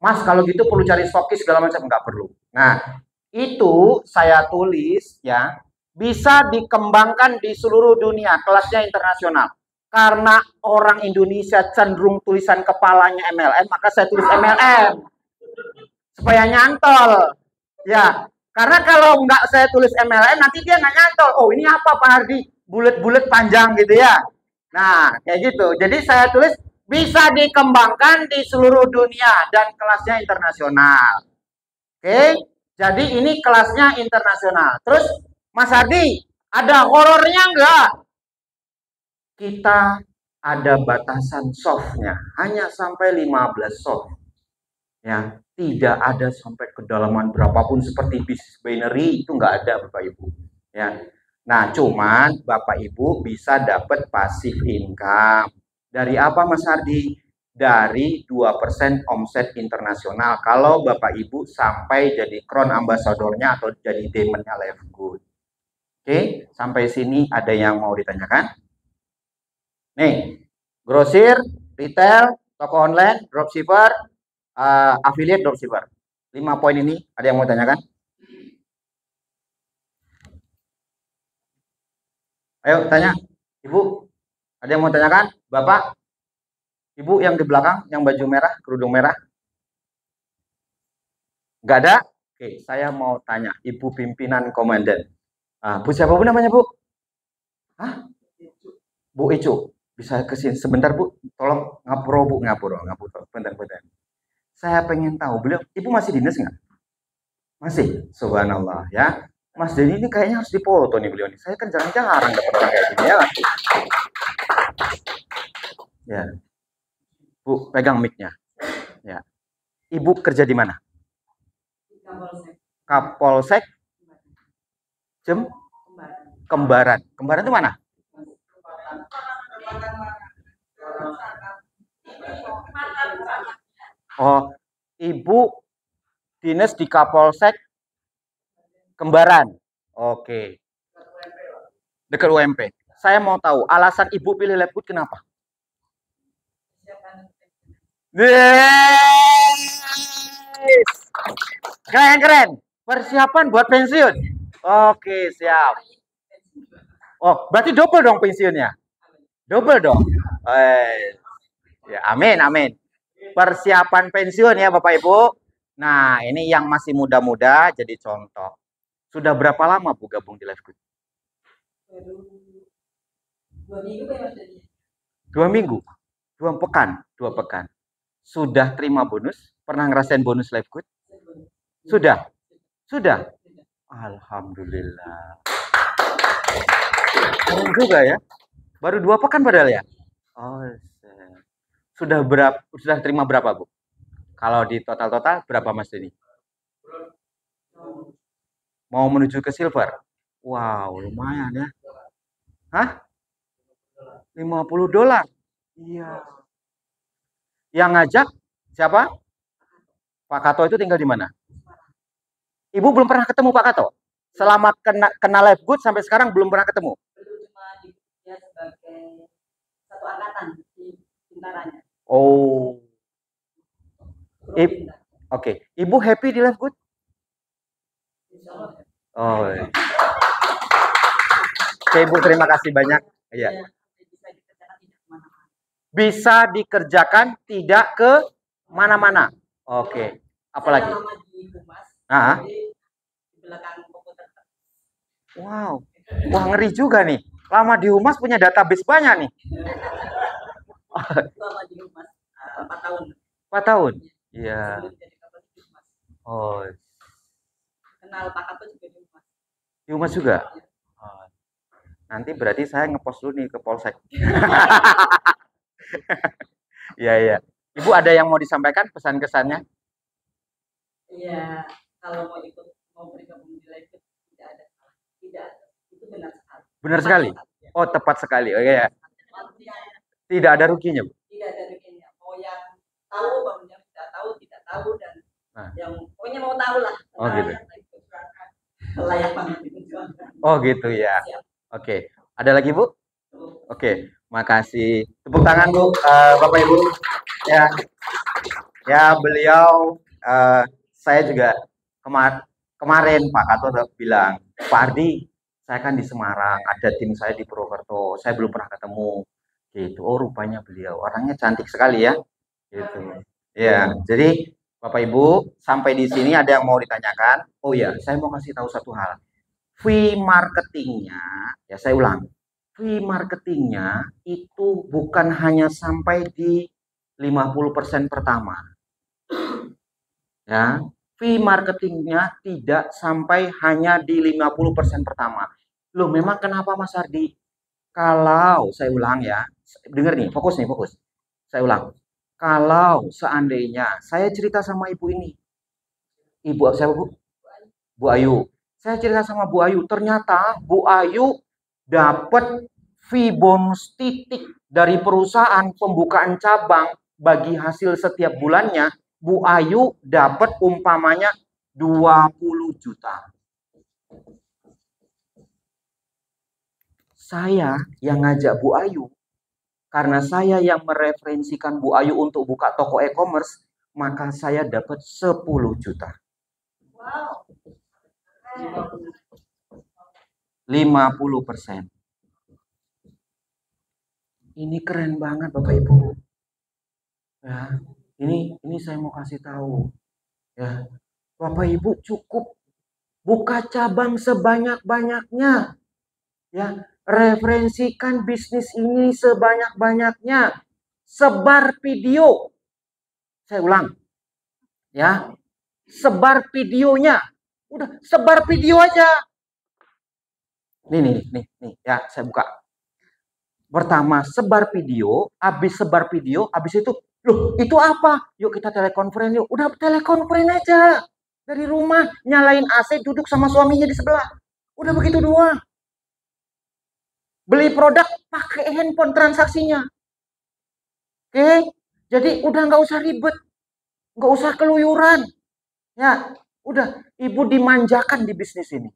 Mas, kalau gitu perlu cari stokis segala macam, nggak perlu. Nah, itu saya tulis ya, bisa dikembangkan di seluruh dunia, kelasnya internasional. Karena orang Indonesia cenderung tulisan kepalanya MLM, maka saya tulis MLM supaya nyantol. Ya, karena kalau nggak saya tulis MLM, nanti dia nggak nyantol. Oh, ini apa Pak Hardi? Bulet-bulet panjang gitu ya. Nah, kayak gitu. Jadi saya tulis bisa dikembangkan di seluruh dunia dan kelasnya internasional. Oke, jadi ini kelasnya internasional. Terus Mas Ardi, ada horornya enggak? Kita ada batasan softnya, hanya sampai 15 soft. Ya, tidak ada sampai kedalaman berapapun seperti bisnis binary, itu enggak ada Bapak Ibu. Ya. Nah, cuman Bapak Ibu bisa dapat passive income. Dari apa Mas Ardi? Dari 2% omset internasional kalau Bapak Ibu sampai jadi crown ambassadornya atau jadi demonnya Live Good. Oke, sampai sini ada yang mau ditanyakan? Nih, grosir, retail, toko online, dropshipper, affiliate dropshipper. 5 poin ini ada yang mau tanyakan? Ayo tanya, Ibu. Ada yang mau tanyakan? Bapak? Ibu yang di belakang, yang baju merah, kerudung merah? Nggak ada? Oke, saya mau tanya, Ibu pimpinan komandan. Bu siapa Bu namanya Bu? Hah? Bu Icu. Bisa kesini sebentar Bu? Tolong ngapuro. Bentar. Saya pengen tahu, beliau, Ibu masih dinas nggak? Masih? Subhanallah ya. Mas Denny ini kayaknya harus dipoto nih beliau nih. Saya kan jarang-jarang dapat orang kayak gini ya. Ya. Bu, pegang mic-nya. Ya. Ibu kerja di mana? Kapolsek. Kembaran. Kembaran itu mana? Oh, Ibu dinas di Kapolsek Kembaran. Oke. Dekat UMP. Saya mau tahu alasan Ibu pilih Live Good kenapa? Keren. Persiapan buat pensiun. Oke, siap. Oh, berarti double dong pensiunnya. Double dong. Ya, amin. Persiapan pensiun ya Bapak Ibu. Nah, ini yang masih muda-muda jadi contoh. Sudah berapa lama Bu gabung di Live Good? 2 minggu ya Mas. 2 minggu. 2 pekan. Sudah terima bonus? Pernah ngerasain bonus Live Good? Sudah. Alhamdulillah. Keren juga ya. Baru 2 pekan padahal ya. Oh, sudah terima berapa Bu? Kalau di total berapa Mas Denny? Mau menuju ke silver? Wow, lumayan ya. Hah? $50? Iya. Yang ngajak siapa? Pak Kato itu tinggal di mana? Ibu belum pernah ketemu Pak Kato? Selama kenal Live Good sampai sekarang belum pernah ketemu? Belum, cuma dia sebagai satu angkatan di bintaranya. Oh. Oke. Ibu happy di Live Good? Oh. Iya. Oke, Ibu terima kasih banyak. Iya. Bisa dikerjakan tidak ke mana-mana. Oke. Apalagi? Wow. Wah, ngeri juga nih. Lama di Humas punya database banyak nih. Lama di Humas 4 tahun. 4 tahun? Iya. Oh. Kenal Pak Kato juga di Humas. Di Humas juga? Oh. Nanti berarti saya ngepost dulu nih ke Polsek. Iya. Ibu ada yang mau disampaikan pesan-kesannya? Iya, kalau mau bergabung di Live Good tidak ada. Itu benar sekali. Benar sekali. Oh, tepat sekali. Oh ya. Tidak ada ruginya, Bu. Tidak ada ruginya. Mau yang tahu, mau yang tidak tahu dan yang pokoknya mau tahu lah. Oh gitu. Layak banget diperjuangkan. Oh gitu ya. Oke. Ada lagi Bu? Oke. Makasih. Tepuk tangan Bu, Bapak Ibu. Ya beliau. Saya juga kemarin Pak Kato bilang, Pak Ardi, saya kan di Semarang, ada tim saya di Purwokerto, saya belum pernah ketemu. Gitu. Oh rupanya beliau orangnya cantik sekali ya. Gitu. Ya, jadi Bapak Ibu sampai di sini ada yang mau ditanyakan? Oh ya, saya mau kasih tahu satu hal. Fee marketingnya, ya saya ulang, fee marketingnya itu bukan hanya sampai di 50% pertama. Ya, fee marketingnya tidak sampai hanya di 50% pertama. Loh, memang kenapa Mas Ardi? Kalau saya ulang ya, dengar nih, fokus nih, fokus. Saya ulang. Kalau seandainya saya cerita sama ibu ini, ibu saya Bu Ayu. Saya cerita sama Bu Ayu, ternyata Bu Ayu dapat fee bonus titik dari perusahaan pembukaan cabang bagi hasil setiap bulannya. Bu Ayu dapat umpamanya 20 juta. Saya yang ngajak Bu Ayu, karena saya yang mereferensikan Bu Ayu untuk buka toko e-commerce, maka saya dapat 10 juta. Wow. 50%. Ini keren banget Bapak Ibu. Ya, ini saya mau kasih tahu. Ya, Bapak Ibu cukup buka cabang sebanyak-banyaknya. Ya, referensikan bisnis ini sebanyak-banyaknya. Sebar video. Saya ulang. Ya. Sebar videonya. Udah, sebar video aja. Nih, ya, saya buka. Pertama, sebar video, habis sebar video, habis itu, loh, itu apa? Yuk kita telekonferen yuk. Udah telekonferen aja. Dari rumah, nyalain AC, duduk sama suaminya di sebelah. Udah begitu doang. Beli produk, pakai handphone transaksinya. Oke? Jadi udah nggak usah ribet. Nggak usah keluyuran. Ya, udah. Ibu dimanjakan di bisnis ini.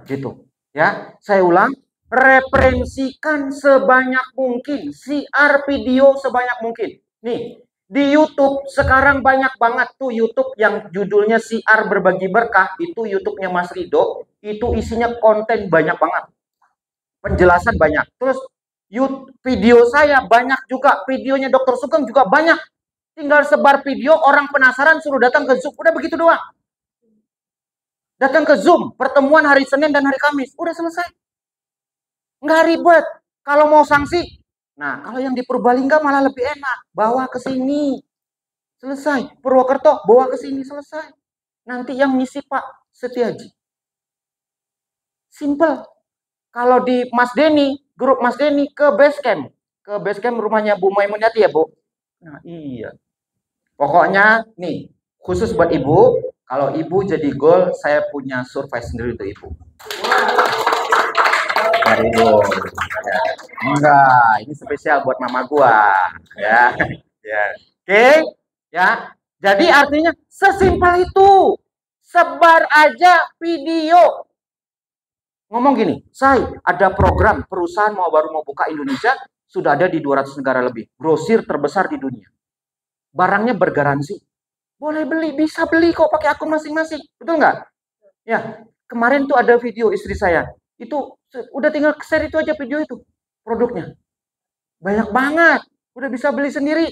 Gitu. Ya, saya ulang. Referensikan sebanyak mungkin, siar video sebanyak mungkin. Nih, di YouTube sekarang banyak banget tuh YouTube yang judulnya siar berbagi berkah, itu YouTube-nya Mas Rido, itu isinya konten banyak banget. Penjelasan banyak. Terus YouTube video saya banyak juga, videonya Dr. Sugeng juga banyak. Tinggal sebar video, orang penasaran suruh datang ke Zoom, udah begitu doang. Datang ke Zoom, pertemuan hari Senin dan hari Kamis, udah selesai. Nggak ribet. Kalau mau sanksi, nah kalau yang di Purbalingga malah lebih enak. Bawa ke sini. Selesai. Purwokerto, bawa ke sini. Selesai. Nanti yang ngisi Pak Setiaji. Simple. Kalau di Mas Denny, grup Mas Denny ke Basecamp. Ke Basecamp rumahnya Bu Maimunati ya Bu? Nah iya. Pokoknya nih, khusus buat Ibu, kalau Ibu jadi goal, saya punya surprise sendiri untuk Ibu. Dari Ibu. Ya. Enggak, ini spesial buat mama gua. Ya. Ya. Oke, ya. Jadi artinya sesimpel itu. Sebar aja video. Ngomong gini, saya ada program perusahaan baru mau buka Indonesia, sudah ada di 200 negara lebih. Grosir terbesar di dunia. Barangnya bergaransi. Boleh beli, bisa beli kok pakai akun masing-masing. Betul nggak? Ya, kemarin tuh ada video istri saya. Itu udah tinggal share itu aja video itu. Produknya. Banyak banget. Udah bisa beli sendiri.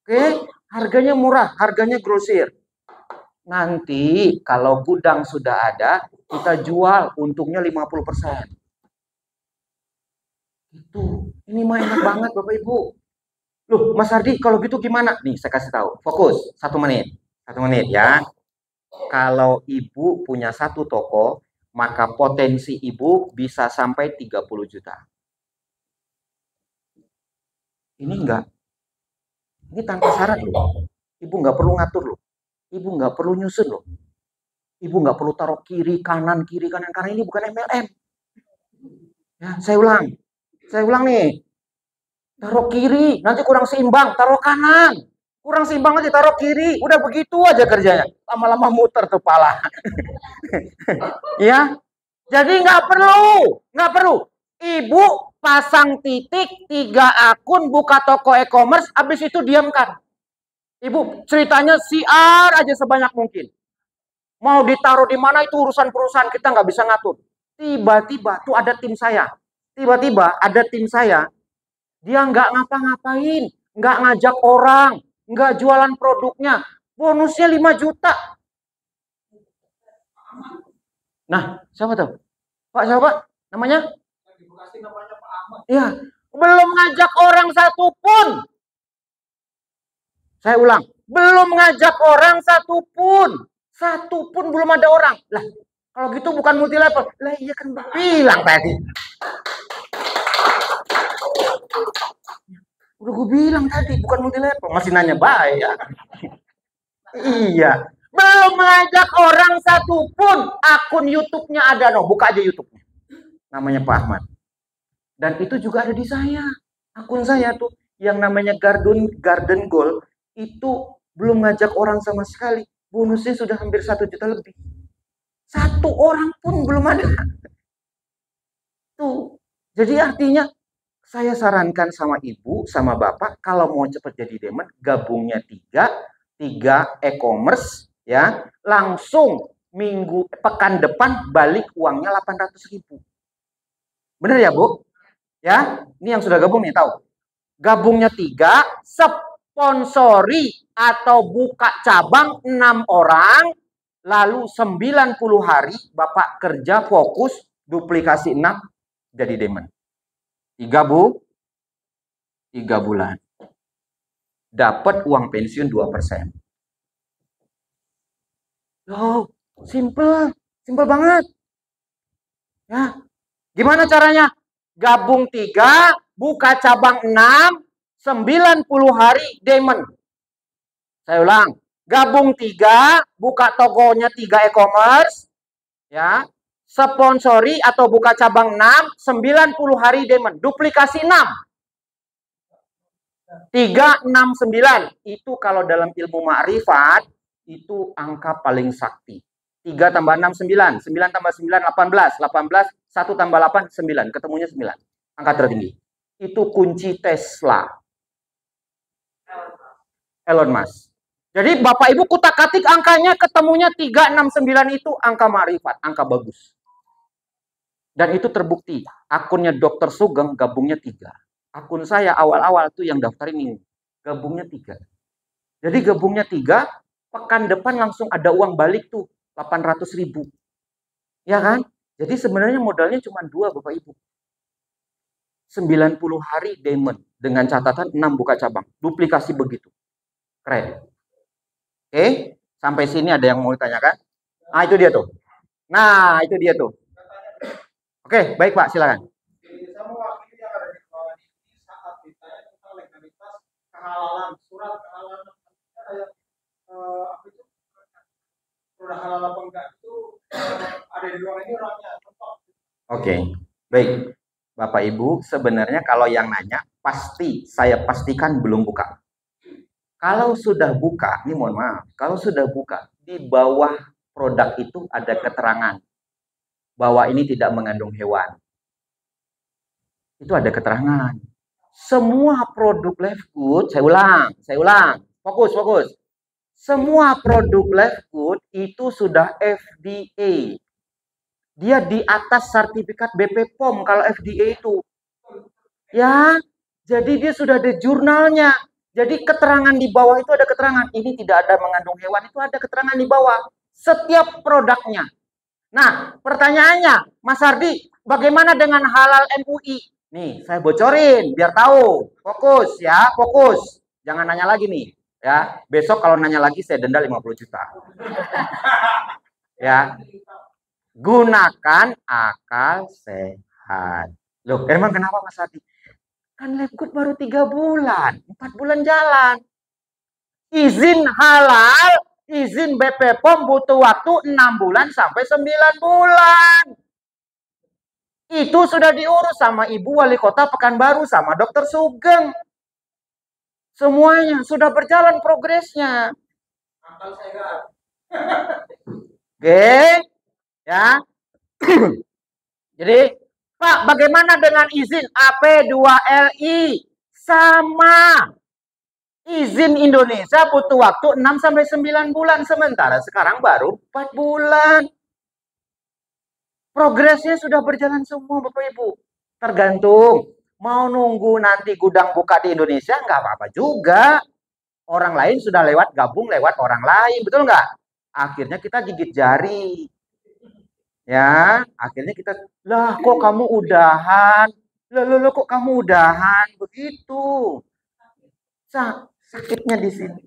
Oke, harganya murah, harganya grosir. Nanti kalau gudang sudah ada, kita jual untungnya 50%. Itu. Ini mah enak banget Bapak Ibu. Loh, Mas Ardi, kalau gitu gimana? Nih, saya kasih tahu. Fokus, 1 menit. 1 menit ya. Kalau Ibu punya 1 toko, maka potensi Ibu bisa sampai 30 juta. Ini enggak. Ini tanpa syarat loh. Ibu nggak perlu ngatur loh. Ibu nggak perlu nyusun loh. Ibu nggak perlu taruh kiri kanan karena ini bukan MLM. Ya, saya ulang nih. Taruh kiri, nanti kurang seimbang, taruh kanan. Kurang seimbang aja taruh kiri, udah begitu aja kerjanya. Lama-lama muter tuh pala. Ya, jadi nggak perlu. Ibu pasang titik 3 akun, buka toko e-commerce, habis itu diamkan. Ibu ceritanya siar aja sebanyak mungkin. Mau ditaruh di mana itu urusan perusahaan, kita nggak bisa ngatur. Tiba-tiba tuh ada tim saya. Dia nggak ngapa-ngapain, nggak ngajak orang, nggak jualan produknya. Bonusnya 5 juta. Nah, siapa tuh? Pak siapa? Namanya? Yang di Bekasi namanya Pak Ahmad. Ya, belum ngajak orang satupun. Saya ulang, belum ngajak orang satupun. Satupun belum ada orang. Lah, kalau gitu bukan multi level. Lah iya kan bilang tadi. Udah gue bilang tadi bukan multi level. Masih nanya baik ya. Iya. Belum mengajak orang satupun. Akun YouTube-nya ada. No, buka aja YouTube-nya. Namanya Pak Ahmad. Dan itu juga ada di saya. Akun saya tuh. Yang namanya Garden Goal. Itu belum ngajak orang sama sekali. Bonusnya sudah hampir 1 juta lebih. Satu orang pun belum ada. Tuh. Jadi artinya saya sarankan sama ibu, sama bapak, kalau mau cepat jadi diamond, gabungnya tiga e-commerce, ya, langsung pekan depan balik uangnya 800.000. Bener ya Bu? Ya, ini yang sudah gabung nih tahu. Gabungnya 3, sponsori atau buka cabang 6 orang, lalu 90 hari bapak kerja fokus, duplikasi 6, jadi diamond. 3 Bu, 3 bulan. Dapat uang pensiun 2%. Loh, simple banget. Ya. Gimana caranya? Gabung 3, buka cabang 6, 90 hari diamond. Saya ulang. Gabung 3, buka tokonya 3 e-commerce, ya. Sponsori atau buka cabang 6, 90 hari diamond. Duplikasi 6. 369 itu kalau dalam ilmu ma'rifat itu angka paling sakti. 3 tambah 6 9, 9 tambah 9 18, 18 1 tambah 8 9, ketemunya 9. Angka tertinggi. Itu kunci Tesla. Elon Musk. Jadi Bapak Ibu kutak-katik angkanya, ketemunya 369 itu angka ma'rifat, angka bagus. Dan itu terbukti. Akunnya Dr. Sugeng gabungnya 3. Akun saya awal-awal tuh yang daftar ini gabungnya 3. Jadi gabungnya 3, pekan depan langsung ada uang balik tuh 800.000. Ya kan? Jadi sebenarnya modalnya cuma 2 Bapak Ibu. 90 hari diamond dengan catatan 6 buka cabang. Duplikasi begitu. Keren. Oke, sampai sini ada yang mau ditanyakan? Nah, itu dia tuh. Nah, itu dia tuh. Oke, baik Pak, silakan. Kehalalan, surat kehalalan surat halal apa enggak itu ada di luar ini orangnya. Oke, baik Bapak Ibu, sebenarnya kalau yang nanya pasti saya pastikan belum buka. Kalau sudah buka, ini mohon maaf, kalau sudah buka di bawah produk itu ada keterangan bahwa ini tidak mengandung hewan. Itu ada keterangan. Semua produk live good, saya ulang, fokus. Semua produk live good itu sudah FDA. Dia di atas sertifikat BP POM kalau FDA itu. Ya, jadi dia sudah ada jurnalnya. Jadi keterangan di bawah itu ada keterangan. Ini tidak ada mengandung hewan, itu ada keterangan di bawah. Setiap produknya. Nah, pertanyaannya, Mas Ardi, bagaimana dengan halal MUI? Nih, saya bocorin biar tahu. Fokus ya, fokus. Jangan nanya lagi nih, ya. Besok kalau nanya lagi saya denda 50 juta. Ya. Gunakan akal sehat. Loh, emang kenapa Mas Ardi? Kan Labgood baru 3 bulan, 4 bulan jalan. Izin halal, izin BP POM butuh waktu 6 bulan sampai 9 bulan. Itu sudah diurus sama Ibu Wali Kota Pekanbaru, sama Dr. Sugeng. Semuanya sudah berjalan progresnya. Oke, ya. Jadi, Pak, bagaimana dengan izin AP2LI? Sama. Izin Indonesia butuh waktu 6 sampai 9 bulan, sementara sekarang baru 4 bulan. Progresnya sudah berjalan semua Bapak Ibu. Tergantung. Mau nunggu nanti gudang buka di Indonesia, nggak apa-apa juga. Orang lain sudah lewat gabung lewat orang lain, betul nggak? Akhirnya kita gigit jari. Ya, akhirnya kita, lah kok kamu udahan? Loh, kok kamu udahan? Begitu. Sakitnya di sini.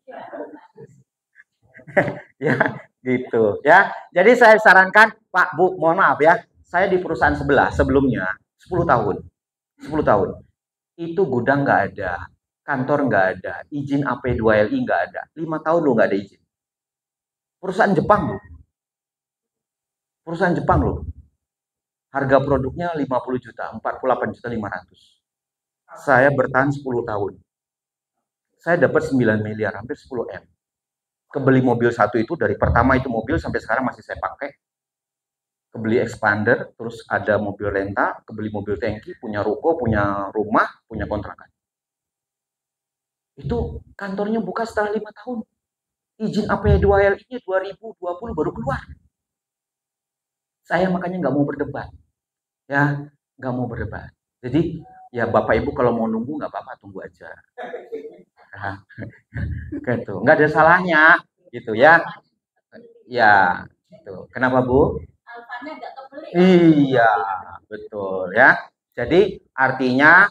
Ya, gitu ya. Jadi saya sarankan, Pak, Bu, mohon maaf ya. Saya di perusahaan sebelah sebelumnya 10 tahun. 10 tahun. Itu gudang nggak ada, kantor nggak ada, izin AP2LI nggak ada. 5 tahun lo nggak ada izin. Perusahaan Jepang loh. Perusahaan Jepang loh. Harga produknya 50 juta, 48 juta 500. Saya bertahan 10 tahun. Saya dapat 9 miliar, hampir 10 M. Kebeli mobil satu itu dari pertama itu mobil sampai sekarang masih saya pakai. Kebeli expander, terus ada mobil renta, kebeli mobil tangki, punya ruko, punya rumah, punya kontrakan. Itu kantornya buka setelah 5 tahun. Izin AP2LI-nya 2020 baru keluar. Saya makanya nggak mau berdebat. Ya, nggak mau berdebat. Jadi, ya Bapak Ibu kalau mau nunggu nggak apa-apa, tunggu aja. Nah, gitu. Nggak ada salahnya, gitu ya. Ya, gitu. Kenapa Bu? Alfanya nggak kebeli. Iya, betul ya. Jadi artinya,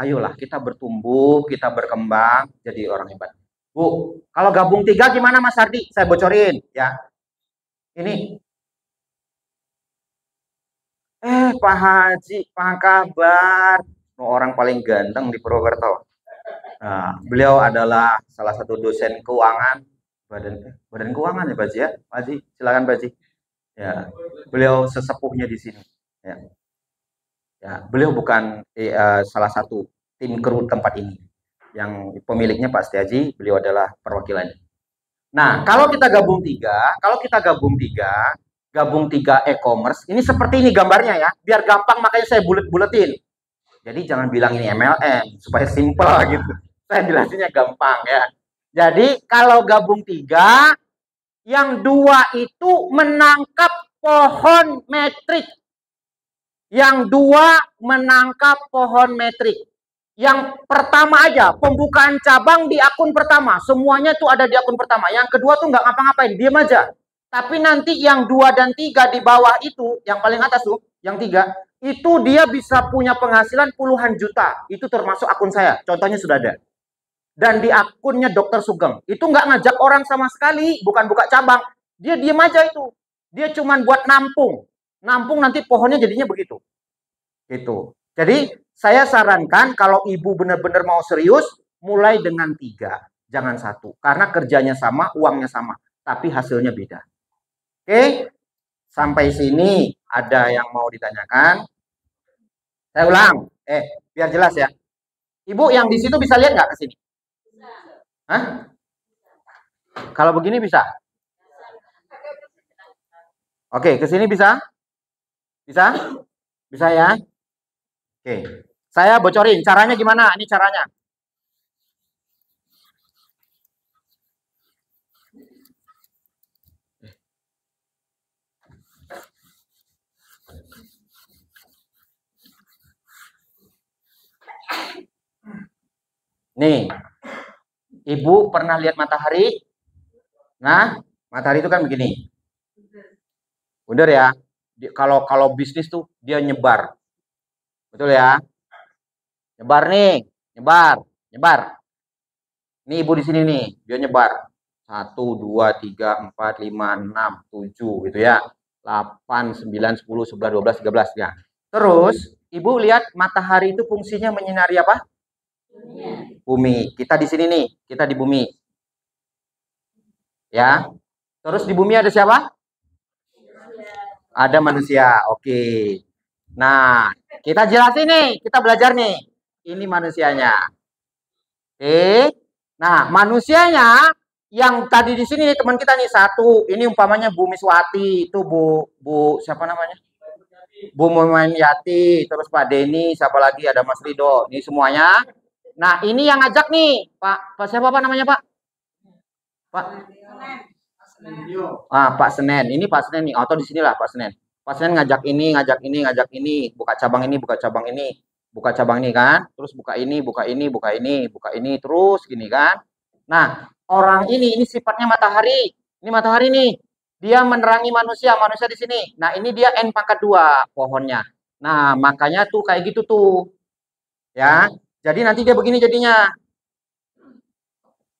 ayolah kita bertumbuh, kita berkembang, jadi orang hebat. Bu, kalau gabung 3 gimana Mas Hardi? Saya bocorin ya. Ini, Pak Haji, apa kabar? Orang paling ganteng di Purwokerto. Nah, beliau adalah salah satu dosen keuangan, badan keuangan ya Pak Haji ya. Pak Haji, silakan Pak Haji. Ya, beliau sesepuhnya di sini. Ya, ya beliau bukan salah satu tim kru tempat ini. Yang pemiliknya Pak Setiaji, beliau adalah perwakilannya. Nah, kalau kita gabung tiga e-commerce, ini seperti ini gambarnya ya, biar gampang makanya saya bulet-buletin. Jadi jangan bilang ini MLM, supaya simple gitu. Saya jelasinnya gampang ya. Jadi kalau gabung 3, yang 2 itu menangkap pohon metrik. Yang 2 menangkap pohon metrik. Yang pertama aja, pembukaan cabang di akun pertama. Semuanya tuh ada di akun pertama. Yang kedua tuh nggak ngapa-ngapain, diam aja. Tapi nanti yang 2 dan 3 di bawah itu, yang paling atas tuh, yang 3, itu dia bisa punya penghasilan puluhan juta. Itu termasuk akun saya, contohnya sudah ada. Dan di akunnya Dr. Sugeng, itu nggak ngajak orang sama sekali, bukan buka cabang. Dia diam aja itu. Dia cuma buat nampung. Nampung nanti pohonnya jadinya begitu. Gitu. Jadi saya sarankan kalau ibu benar-benar mau serius, mulai dengan 3, jangan 1. Karena kerjanya sama, uangnya sama, tapi hasilnya beda. Oke, sampai sini ada yang mau ditanyakan? Saya ulang, biar jelas ya. Ibu yang di situ bisa lihat nggak ke sini? Hah? Kalau begini bisa? Oke, ke sini bisa? Bisa? Bisa ya? Oke. Saya bocorin caranya gimana? Ini caranya. Nih, Ibu pernah lihat matahari? Nah, matahari itu kan begini. Bener ya? Kalau bisnis tuh dia nyebar. Betul ya? Nyebar nih, nyebar. Ini Ibu di sini nih, dia nyebar. 1, 2, 3, 4, 5, 6, 7 gitu ya. 8, 9, 10, 11, 12, 13 ya. Terus, Ibu lihat matahari itu fungsinya menyinari apa? Bumi. Kita di sini nih, kita di bumi. Ya. Terus di bumi ada siapa? Ada manusia. Oke. Nah, kita jelasin nih, kita belajar nih. Ini manusianya. Oke. Nah, manusianya yang tadi di sini teman kita nih 1. Ini umpamanya Bu Miswati, itu Bu siapa namanya? Bu Mumayati, terus Pak Denny, siapa lagi, ada Mas Rido. Ini semuanya. Nah, ini yang ngajak nih, Pak siapa Pak namanya, Pak? Pak Pak Senen. Ini Pak Senen nih, atau di sinilah Pak Senen. Pak Senen ngajak ini, buka cabang ini, buka cabang ini kan, terus buka ini, terus gini kan. Nah, orang ini sifatnya matahari. Ini matahari nih. Dia menerangi manusia di sini. Nah, ini dia N pangkat 2 pohonnya. Nah, makanya tuh kayak gitu tuh. Ya. Jadi nanti dia begini jadinya.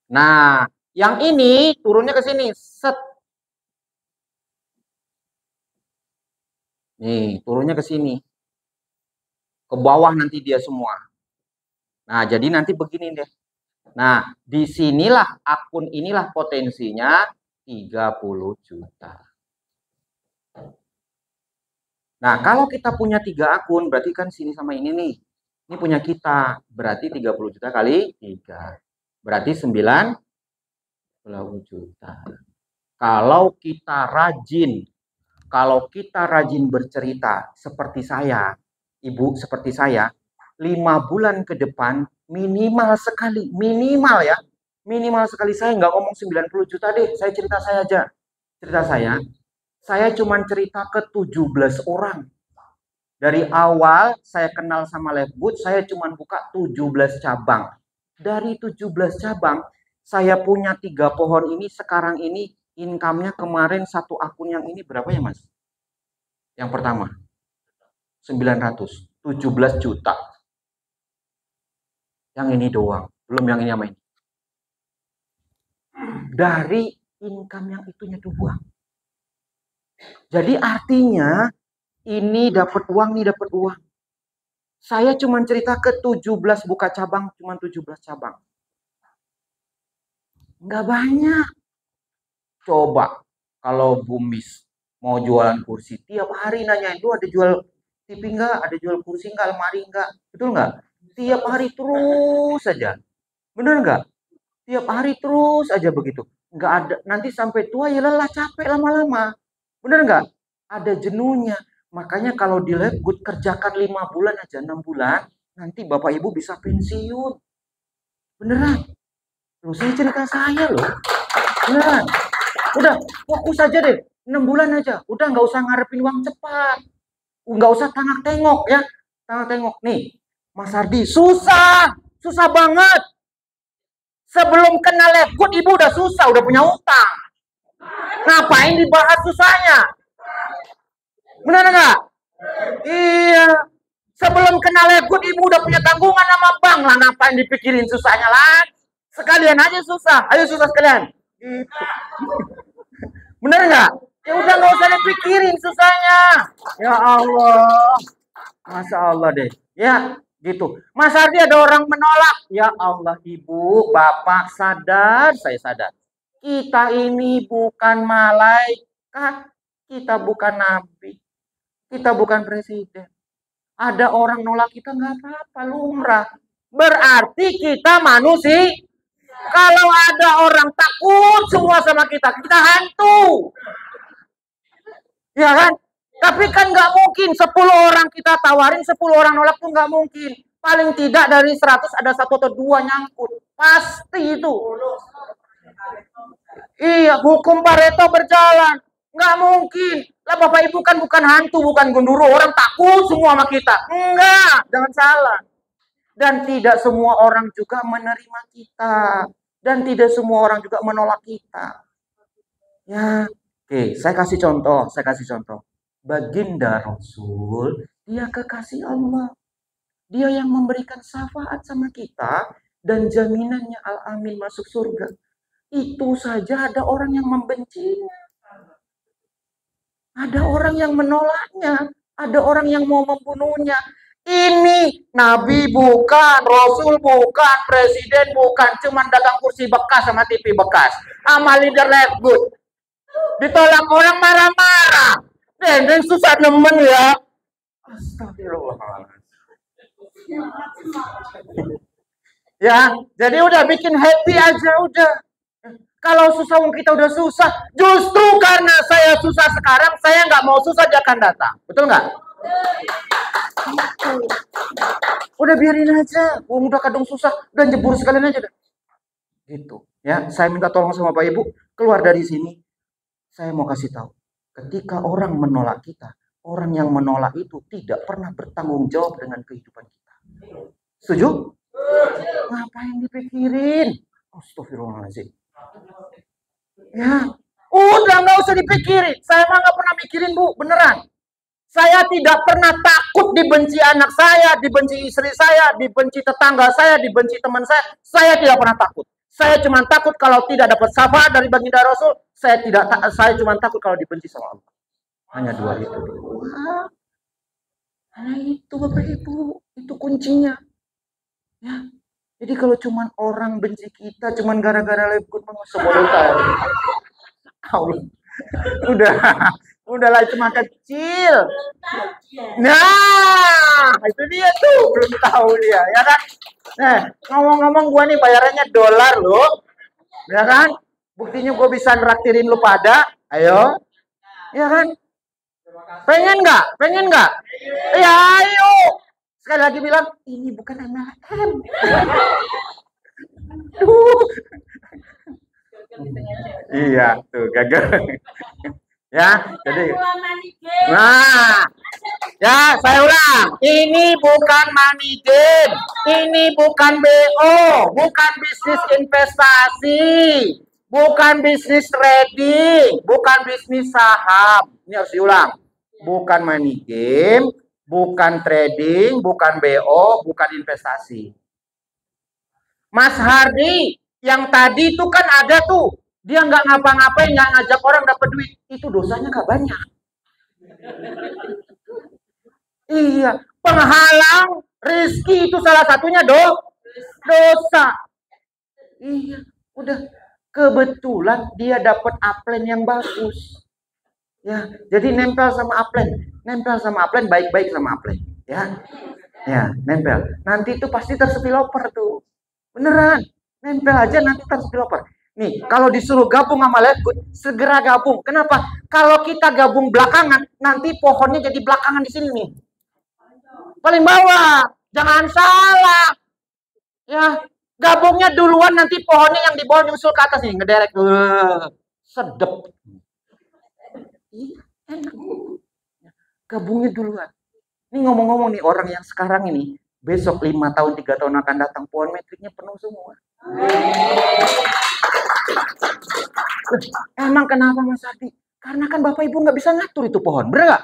Nah, yang ini turunnya ke sini. Set. Nih, turunnya ke sini. Ke bawah nanti dia semua. Nah, jadi nanti begini deh. Nah, disinilah akun inilah potensinya 30 juta. Nah, kalau kita punya 3 akun, berarti kan sini sama ini nih. Ini punya kita, berarti 30 juta kali 3. Berarti 90 juta. Kalau kita rajin bercerita seperti saya, Ibu seperti saya, 5 bulan ke depan minimal sekali, minimal saya nggak ngomong 90 juta deh, saya cerita saya aja. Cerita saya cuma cerita ke 17 orang. Dari awal saya kenal sama Lefgood, saya cuma buka 17 cabang. Dari 17 cabang, saya punya 3 pohon ini, sekarang ini income-nya kemarin satu akun yang ini berapa ya Mas? Yang pertama, 900, 17 juta. Yang ini doang, belum yang ini sama ini. Dari income yang itunya doang. Jadi artinya ini dapat uang, nih dapat uang. Saya cuma cerita ke 17 buka cabang, cuma 17 cabang. Nggak banyak. Coba kalau Bumis mau jualan kursi, tiap hari nanyain, "Lu ada jual TV nggak? Ada jual kursi nggak? Lemari nggak?" Betul nggak? Tiap hari terus saja. Bener nggak? Tiap hari terus aja begitu. Nggak ada, nanti sampai tua ya lelah, capek lama-lama. Bener nggak? Ada jenuhnya. Makanya kalau di Lefgood kerjakan 5 bulan aja, 6 bulan, nanti Bapak Ibu bisa pensiun. Beneran. Loh, saya cerita saya loh. Beneran. Udah, fokus aja deh. 6 bulan aja. Udah nggak usah ngarepin uang cepat. Nggak usah tengok-tengok ya. Tengok-tengok. Nih, Mas Ardi, susah. Susah banget. Sebelum kenal Lefgood, Ibu udah susah, udah punya utang. Ngapain dibahas susahnya? Benar nggak? Iya. Sebelum kenal Lefgood, Ibu udah punya tanggungan sama bank lah. Ngapain dipikirin susahnya lagi? Sekalian aja susah. Ayo susah sekalian. Bener nggak? Ya udah nggak usah dipikirin susahnya. Ya Allah. Masya Allah deh. Ya gitu. Mas Ardi ada orang menolak. Ya Allah, Ibu, Bapak sadar, saya sadar. Kita ini bukan malaikat. Kita bukan nabi. Kita bukan presiden. Ada orang nolak kita nggak apa-apa, lumrah. Berarti kita manusia. Kalau ada orang takut semua sama kita, kita hantu. Ya kan? Tapi kan nggak mungkin 10 orang kita tawarin, 10 orang nolak tuh nggak mungkin. Paling tidak dari 100 ada 1 atau 2 nyangkut. Pasti itu. Iya, hukum Pareto berjalan. Nggak mungkin. Lah Bapak Ibu kan bukan hantu, bukan gunduru. Orang takut semua sama kita. Enggak, jangan salah. Dan tidak semua orang juga menerima kita. Dan tidak semua orang juga menolak kita. Ya, oke, saya kasih contoh. Baginda Rasul, dia kekasih Allah. Dia yang memberikan syafaat sama kita dan jaminannya Al-Amin masuk surga. Itu saja ada orang yang membencinya. Ada orang yang menolaknya. Ada orang yang mau membunuhnya. Ini Nabi bukan, Rasul bukan, Presiden bukan, cuman dagang kursi bekas sama TV bekas. Sama leader Lefgood. Ditolak orang marah-marah. Dan susah nemen ya. Astagfirullahaladzim. Ya, jadi udah bikin happy aja udah. Kalau susah kita udah susah, justru karena saya susah sekarang, saya nggak mau susah dia akan datang. Betul nggak? Udah biarin aja, udah kadung susah, udah jebur sekalian aja. Gitu. Ya, saya minta tolong sama Pak Ibu, keluar dari sini. Saya mau kasih tahu, ketika orang menolak kita, orang yang menolak itu tidak pernah bertanggung jawab dengan kehidupan kita. Setuju? Ngapain dipikirin? Astagfirullahaladzim. Ya, udah nggak usah dipikirin. Saya mah nggak pernah mikirin Bu, beneran. Saya tidak pernah takut dibenci anak saya, dibenci istri saya, dibenci tetangga saya, dibenci teman saya. Saya tidak pernah takut. Saya cuma takut kalau tidak dapat syafaat dari baginda Rasul. Saya cuma takut kalau dibenci sama Allah. Hanya dua itu. Hanya itu Bapak Ibu, itu kuncinya. Ya. Jadi kalau cuma orang benci kita cuma gara-gara lebut sebodoh Allah. Udahlah cuma kecil. Nah, itu dia tuh, belum tahu dia, ya kan? Nah, ngomong-ngomong gua nih bayarannya dolar loh. Ya kan? Buktinya gua bisa nraktirin lu pada. Ayo. Ya kan? Pengen nggak? Pengen nggak? Ya ayo. Sekali lagi bilang, ini bukan MLM. Iya, tuh gagal. Ya, jadi nah, ya saya ulang, ini bukan money game, ini bukan BO, bukan bisnis investasi, bukan bisnis trading, bukan bisnis saham. Ini harus diulang, bukan money game, bukan trading, bukan BO, bukan investasi. Mas Hardi, yang tadi tuh kan ada tuh, dia nggak ngapa-ngapain, nggak ngajak orang dapat duit, itu dosanya nggak banyak. Iya, penghalang rezeki itu salah satunya dosa. Iya, udah kebetulan dia dapat upline yang bagus. Ya, jadi nempel sama upline, baik-baik sama upline. Ya, nempel. Nanti itu pasti terspiloper tuh, beneran. Nempel aja nanti terspiloper. Nih, kalau disuruh gabung sama Letgood, segera gabung. Kenapa? Kalau kita gabung belakangan, nanti pohonnya jadi belakangan di sini nih. Paling bawah. Jangan salah. Ya, gabungnya duluan, nanti pohonnya yang di bawah nyusul ke atas nih, ngederek. Sedep. Enak. Gabungnya duluan. Ini ngomong-ngomong nih, orang yang sekarang ini, besok 5 tahun, 3 tahun akan datang, pohon metriknya penuh semua. Emang kenapa Mas Ardi? Karena kan Bapak Ibu nggak bisa ngatur itu pohon, bener nggak?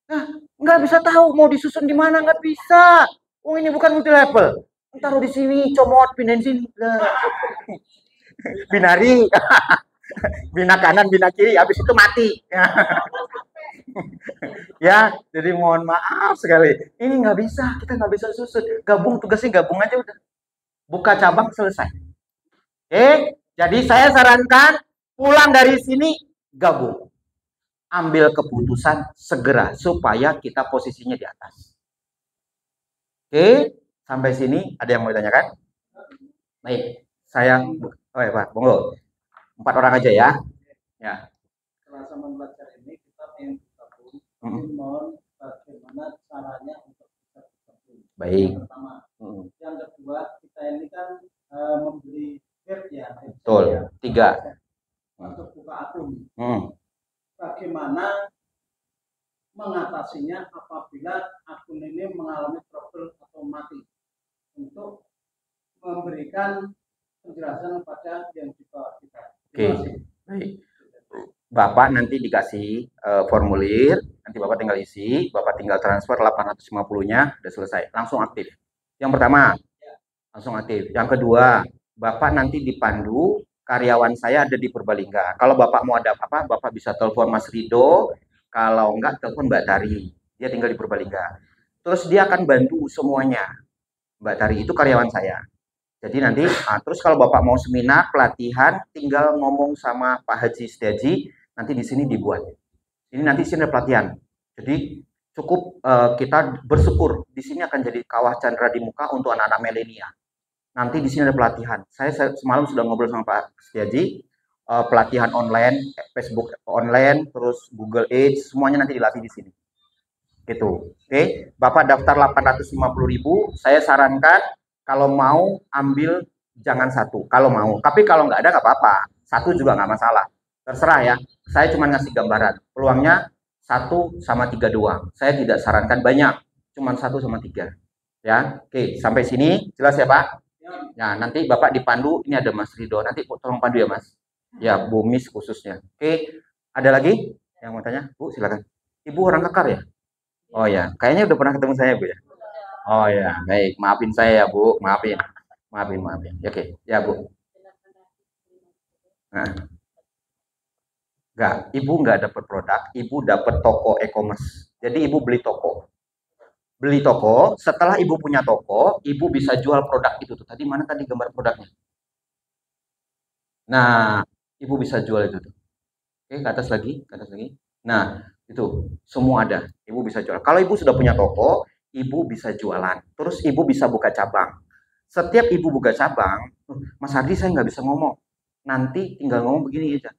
Nah, nggak bisa tahu mau disusun di mana, nggak bisa. Oh ini bukan multi level. Taruh di sini, comot, pindahin sini. Binari, bina kanan, bina kiri, habis itu mati. Ya, jadi mohon maaf sekali. Ini nggak bisa, kita nggak bisa susun. Gabung, tugasnya gabung aja udah. Buka cabang selesai. Jadi saya sarankan pulang dari sini gabung. Ambil keputusan segera supaya kita posisinya di atas. Sampai sini ada yang mau ditanyakan? Baik, saya ya Pak, monggo. 4 orang aja ya. Ya. Setelah sama belajar ini kita ingin gabung. Mohon bagaimana caranya untuk bisa gabung. Baik. Yang pertama. Yang kedua, kita ini kan membeli web ya. Betul. 3. Untuk buka akun. Bagaimana mengatasinya apabila akun ini mengalami trouble atau mati, untuk memberikan penjelasan kepada yang di bawah kita. Oke. Baik. Bapak nanti dikasih formulir, nanti Bapak tinggal isi, Bapak tinggal transfer 850-nya, udah selesai, langsung aktif. Yang pertama, langsung aktif. Yang kedua, Bapak nanti dipandu, karyawan saya ada di Purbalingga. Kalau Bapak mau ada apa-apa, Bapak bisa telepon Mas Rido, kalau enggak telepon Mbak Tari, dia tinggal di Purbalingga. Terus dia akan bantu semuanya. Mbak Tari itu karyawan saya. Jadi nanti, terus kalau Bapak mau seminar, pelatihan, tinggal ngomong sama Pak Haji Setiaji, nanti di sini dibuat. Ini nanti sini ada pelatihan. Jadi cukup kita bersyukur di sini akan jadi kawah candra di muka untuk anak-anak milenial. Nanti di sini ada pelatihan. Saya semalam sudah ngobrol sama Pak Setiaji, pelatihan online, Facebook online, terus Google Ads, semuanya nanti dilatih di sini. Gitu. Oke, Bapak daftar 850.000, saya sarankan kalau mau ambil jangan 1, kalau mau. Tapi kalau nggak ada nggak apa-apa, 1 juga nggak masalah. Terserah ya. Saya cuma ngasih gambaran. Peluangnya 1 sama 3 doang. Saya tidak sarankan banyak, cuma 1 sama 3. Ya, oke. Sampai sini jelas ya Pak? Nah, nanti Bapak dipandu. Ini ada Mas Rido. Nanti tolong pandu ya Mas. Ya, Bu Miss khususnya. Oke. Ada lagi yang mau tanya? Bu, silakan. Ibu orang Kekar ya? Oh ya, kayaknya udah pernah ketemu saya Bu ya. Oh ya, baik. Maafin saya ya Bu, maafin. Oke, ya Bu. Nah, ibu nggak dapat produk, ibu dapat toko e-commerce. Jadi ibu beli toko. Setelah ibu punya toko, ibu bisa jual produk itu tuh. Tadi mana tadi gambar produknya? Nah, ibu bisa jual itu tuh. Oke, ke atas lagi, ke atas lagi. Nah, itu semua ada. Ibu bisa jual. Kalau ibu sudah punya toko, ibu bisa jualan. Terus ibu bisa buka cabang. Setiap ibu buka cabang, Mas Hadi saya nggak bisa ngomong. Nanti tinggal ngomong begini aja.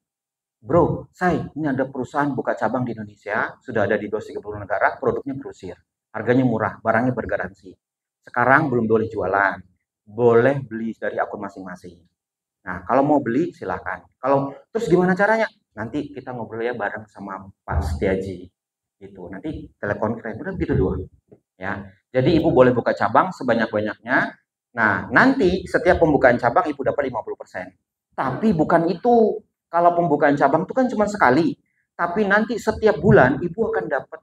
Bro, ini ada perusahaan buka cabang di Indonesia, sudah ada di 230 negara, produknya grosir. Harganya murah, barangnya bergaransi. Sekarang belum boleh jualan, boleh beli dari akun masing-masing. Nah, kalau mau beli silakan. Terus gimana caranya? Nanti kita ngobrol ya bareng sama Pak Setiaji. Gitu. Nanti telepon keren, udah gitu doang. Ya. Jadi ibu boleh buka cabang sebanyak-banyaknya. Nah, nanti setiap pembukaan cabang ibu dapat 50%. Tapi bukan itu. Kalau pembukaan cabang itu kan cuma sekali. Tapi nanti setiap bulan ibu akan dapat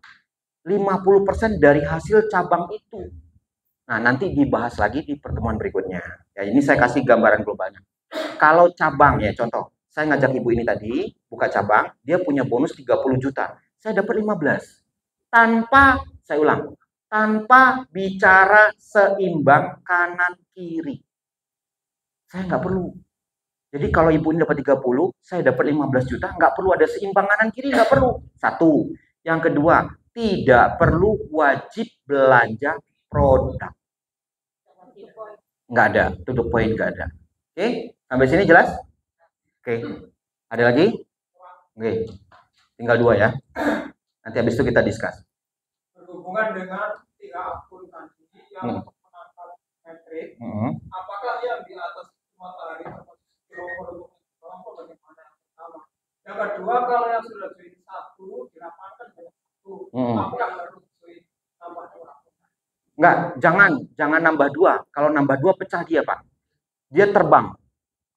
50% dari hasil cabang itu. Nah, nanti dibahas lagi di pertemuan berikutnya. Ya, ini saya kasih gambaran globalnya. Kalau cabang ya, contoh, saya ngajak ibu ini tadi buka cabang, dia punya bonus 30 juta. Saya dapat 15. Tanpa bicara seimbang kanan kiri. Saya nggak perlu. Jadi kalau ibu ini dapat 30, saya dapat 15 juta, nggak perlu ada seimbang kanan kiri, nggak perlu. Satu. Yang kedua, tidak perlu wajib belanja produk. Nggak ada, to the point nggak ada. Oke, sampai sini jelas? Oke, ada lagi? Oke, tinggal 2 ya. Nanti habis itu kita discuss. Berhubungan dengan 3 akun tadi yang menangkap metrik, apakah yang di atas matahari atau kilo kelompok bagaimana yang pertama? Yang kedua, kalau yang sudah join 1 dirapatkan dengan 1, apakah harus join nambah 2 akun? Enggak, jangan nambah 2. Kalau nambah 2 pecah dia, Pak. Dia terbang.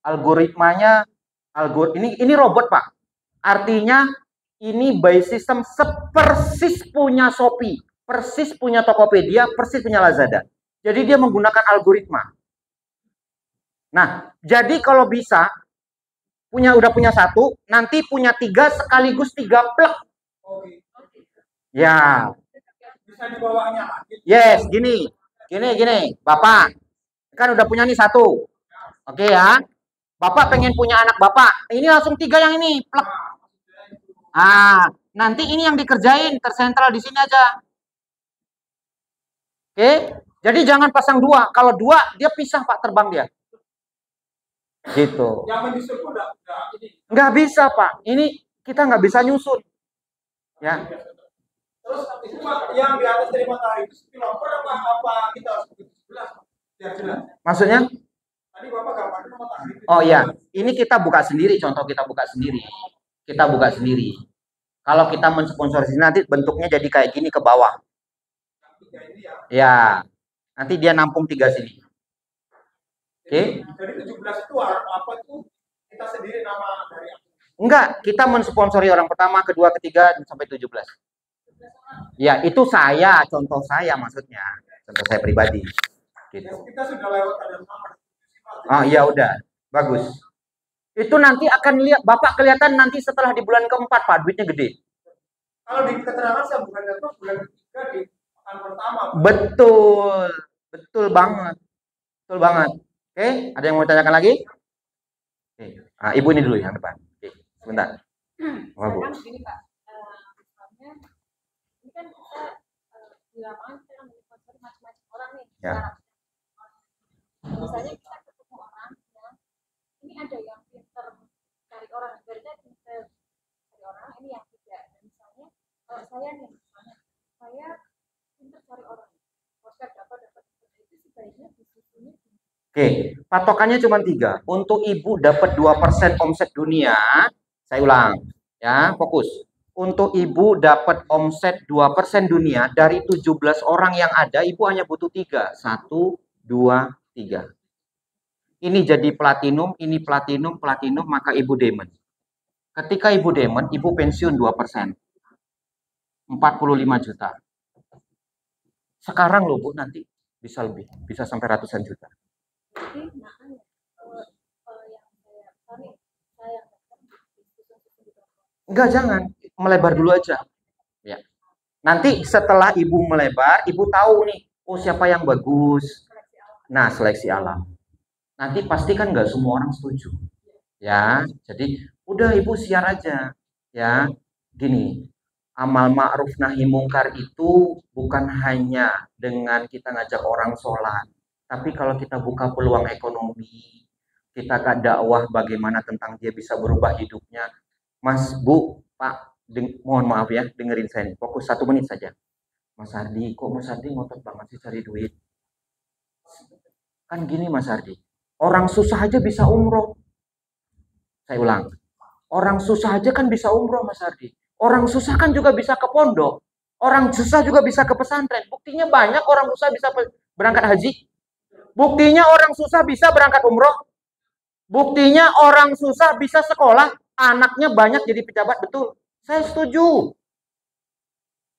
Algoritmanya ini robot, Pak. Artinya ini by system sepersis punya Shopee, persis punya Tokopedia, persis punya Lazada. Jadi dia menggunakan algoritma. Nah, jadi kalau bisa udah punya 1, nanti punya 3 sekaligus 3 plek. Ya. Bisa dibawanya lagi. Yes, gini. Bapak kan udah punya nih 1. Oke ya. Bapak pengen punya anak Bapak. Ini langsung 3 yang ini, plek. Nanti ini yang dikerjain tersentral di sini aja. Oke, jadi jangan pasang 2. Kalau 2 dia pisah Pak, terbang dia. Gitu. Yang menyusul pun nggak bisa Pak. Ini kita nggak bisa nyusun. Ya. Terus itu yang di atas dari matahari itu developer apa kita harus begitu jelas? Biar jelas. Maksudnya? Tadi Bapak gambarkan matahari. Oh iya, ini kita buka sendiri. Contoh kita buka sendiri. Kalau kita mensponsorasi nanti bentuknya jadi kayak gini ke bawah. Ya, nanti dia nampung 3 sini. Oke? Jadi 17 itu apa itu? Kita sendiri nama dari enggak, kita mensponsori orang pertama, kedua, ketiga sampai 17. Ya, itu saya, contoh saya maksudnya. Contoh saya pribadi. Gitu. Kita sudah lewat ada nama. Oh iya udah, bagus. Itu nanti akan lihat, Bapak kelihatan nanti setelah di bulan keempat Pak, duitnya gede. Kalau di keterangan saya bukan bulan ketiga di pekan pertama. Pak. Betul banget. Oke, ada yang mau tanyakan lagi? Oke. Ibu ini dulu yang depan. Oke, sebentar. Kan begini Pak, misalnya ini kan kita di lapangan kita kan mengikuti macam-macam orang nih. Ya. Misalnya kita ketemu orang yang ini ada yang pinter cari orang, sebenarnya pinter cari orang, ini yang tidak. Dan misalnya kalau saya nih, saya pinter cari orang, proses dapat itu sebaiknya disusunnya. Oke, patokannya cuma 3. Untuk ibu dapat 2% omset dunia, saya ulang, ya, fokus. Untuk ibu dapat omset 2% dunia dari 17 orang yang ada, ibu hanya butuh 3. 1, 2, 3. Ini jadi platinum, ini platinum, maka ibu diamond. Ketika ibu diamond, ibu pensiun 2%. 45 juta. Sekarang loh Bu, nanti bisa lebih, bisa sampai ratusan juta. Jadi makanya yang saya Enggak, jangan. Melebar dulu aja. Ya. Nanti setelah ibu melebar, ibu tahu nih, oh siapa yang bagus. Nah, seleksi alam. Nanti pasti kan nggak semua orang setuju. Ya, jadi udah ibu siar aja. Ya, gini, amal ma'ruf nahi mungkar itu bukan hanya dengan kita ngajak orang sholat. Tapi kalau kita buka peluang ekonomi, kita dakwah bagaimana tentang dia bisa berubah hidupnya. Mas, Bu, Pak, mohon maaf ya, dengerin saya nih. Fokus 1 menit saja. Mas Ardi, kok Mas Ardi ngotot banget sih cari duit? Kan gini Mas Ardi, orang susah aja bisa umroh. Saya ulang, orang susah aja kan bisa umroh Mas Ardi. Orang susah kan juga bisa ke pondok. Orang susah juga bisa ke pesantren. Buktinya banyak orang susah bisa berangkat haji. Buktinya orang susah bisa berangkat umroh. Buktinya orang susah bisa sekolah. Anaknya banyak jadi pejabat, betul. Saya setuju.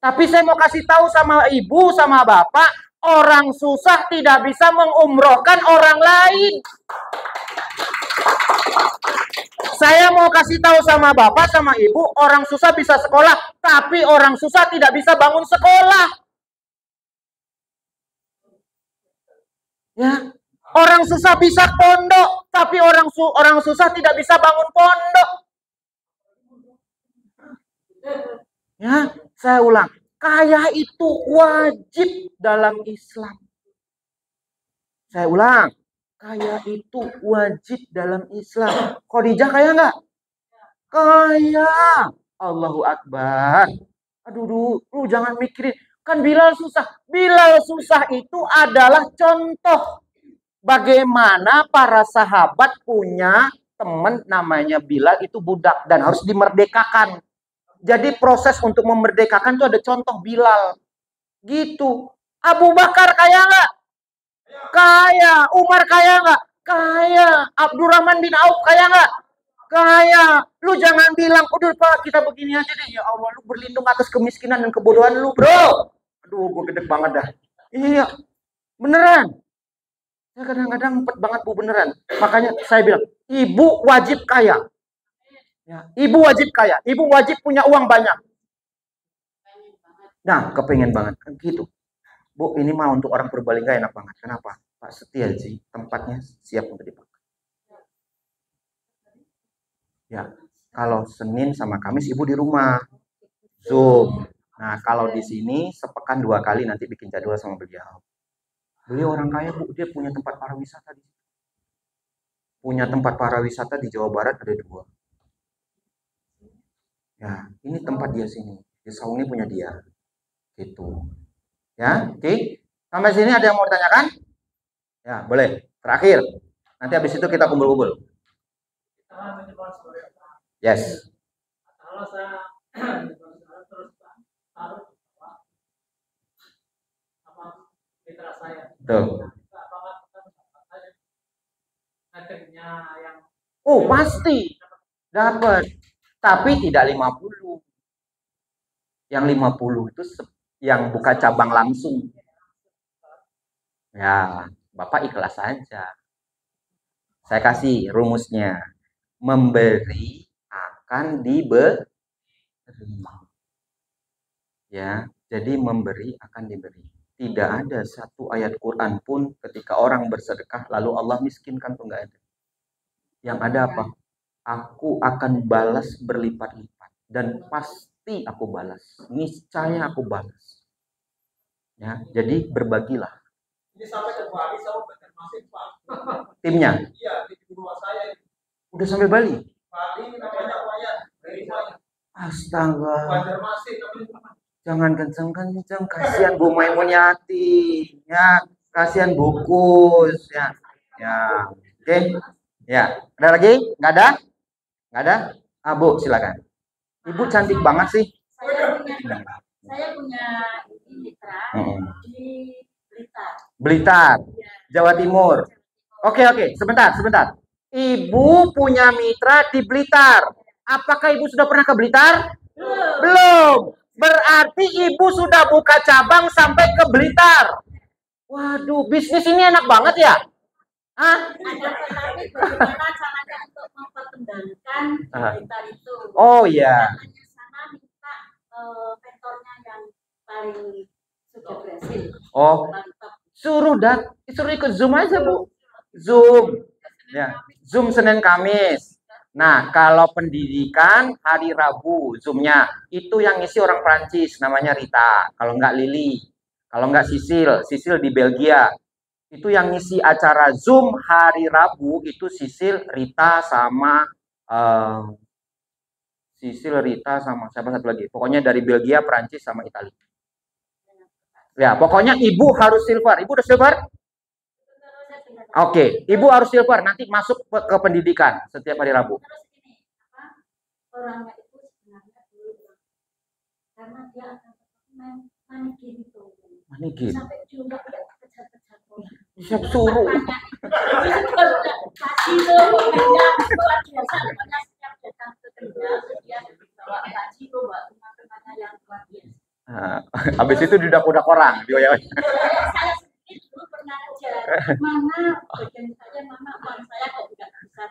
Tapi saya mau kasih tahu sama ibu, sama bapak, orang susah tidak bisa mengumrohkan orang lain. Saya mau kasih tahu sama bapak, sama ibu, orang susah bisa sekolah, tapi orang susah tidak bisa bangun sekolah. Ya, orang susah bisa pondok, tapi orang susah tidak bisa bangun pondok. Ya, saya ulang, kaya itu wajib dalam Islam. Saya ulang, kaya itu wajib dalam Islam. Khadijah kaya nggak? Kaya. Allahu Akbar. Aduh, lu jangan mikirin. Kan Bilal susah. Bilal susah itu adalah contoh bagaimana para sahabat punya teman namanya Bilal itu budak dan harus dimerdekakan. Jadi proses untuk memerdekakan itu ada contoh Bilal. Gitu. Abu Bakar kaya nggak? Kaya. Umar kaya nggak? Kaya. Abdurrahman bin Auf kaya nggak? Kaya. Lu jangan bilang, udah Pak, kita begini aja deh. Ya Allah, lu berlindung atas kemiskinan dan kebodohan lu, bro. Aduh, gue gede banget dah. Iya, beneran. Saya kadang-kadang empet banget, Bu, beneran. Makanya saya bilang, ibu wajib kaya. Ya, ibu wajib kaya. Ibu wajib punya uang banyak. Nah, kepengen banget. Gitu. Bu, ini mah untuk orang Purbalingga enak banget. Kenapa? Pak Setiaji, tempatnya siap untuk dipakai. Ya, kalau Senin sama Kamis ibu di rumah. Zoom. Nah, kalau di sini sepekan 2 kali nanti bikin jadwal sama beliau. Beliau orang kaya, Bu. Dia punya tempat pariwisata di sini. Punya tempat pariwisata di Jawa Barat ada 2. Ya, ini tempat dia sini. Di Saungi punya dia. Gitu. Ya, oke. Sampai sini ada yang mau ditanyakan? Ya, boleh. Terakhir. Nanti habis itu kita kumpul-kumpul. Yes. Kalau saya terus taruh apa mitra saya. Tuh. Yang Oh, pasti dapat. Tapi tidak 50. Yang 50 itu yang buka cabang langsung. Ya, Bapak ikhlas saja. Saya kasih rumusnya. Memberi akan diberi. Ya, jadi memberi akan diberi. Tidak ada satu ayat Quran pun ketika orang bersedekah lalu Allah miskinkan, tuh nggak ada. Yang ada apa? Aku akan balas berlipat-lipat dan pasti aku balas. Niscaya aku balas. Ya, jadi berbagilah. Ini sampai ke Bali sama Banjarmasin, Pak. Timnya? Iya, di rumah saya. Udah sampai Bali? Bali namanya Wayan. Dari saya. Astaga. Banjarmasin namanya. Jangan kenceng-kenceng, kasihan Bu Maimuniati, ya, kasihan Bukus, ya, ya, oke, ya, ada lagi? Nggak ada? Nggak ada? Ah, Bu, silakan. Ibu cantik banget sih. Saya punya mitra di Blitar. Blitar, Jawa Timur. Oke, sebentar. Ibu punya mitra di Blitar. Apakah Ibu sudah pernah ke Blitar? Belum. Berarti Ibu sudah buka cabang sampai ke Blitar. Waduh, bisnis ini enak banget ya? Ah, Ada tetapi bagaimana caranya untuk memperkembangkan berita itu. oh iya. Hanya sana minta mentornya yang paling sudah berhasil. Oh, suruh ikut Zoom aja, Bu. Zoom. Ya, Zoom Senin Kamis. Nah, kalau pendidikan hari Rabu, Zoom-nya itu yang ngisi orang Prancis, namanya Rita. Kalau nggak Lili, kalau nggak Sisil di Belgia. Itu yang ngisi acara Zoom hari Rabu itu Sisil, Rita sama siapa satu lagi. Pokoknya dari Belgia, Prancis sama Italia. Ya, pokoknya ibu harus silver. Ibu udah silver? Oke, ibu harus silver. Nanti masuk ke pendidikan setiap hari Rabu. Terus ini orangnya itu sebenarnya dulu karena dia akan manigin itu. Manigin. Sampai juga kejar-kejar. Siap suruh. Kasih tuh pokoknya luar biasa. Pokoknya setiap datang ke kerja dia bawa kasih tuh bawa teman-temannya yang luar biasa. Habis itu didak-udak orang, saya sendiri dulu pernah kejar mana bagian saya mana uang saya kok tidak bisa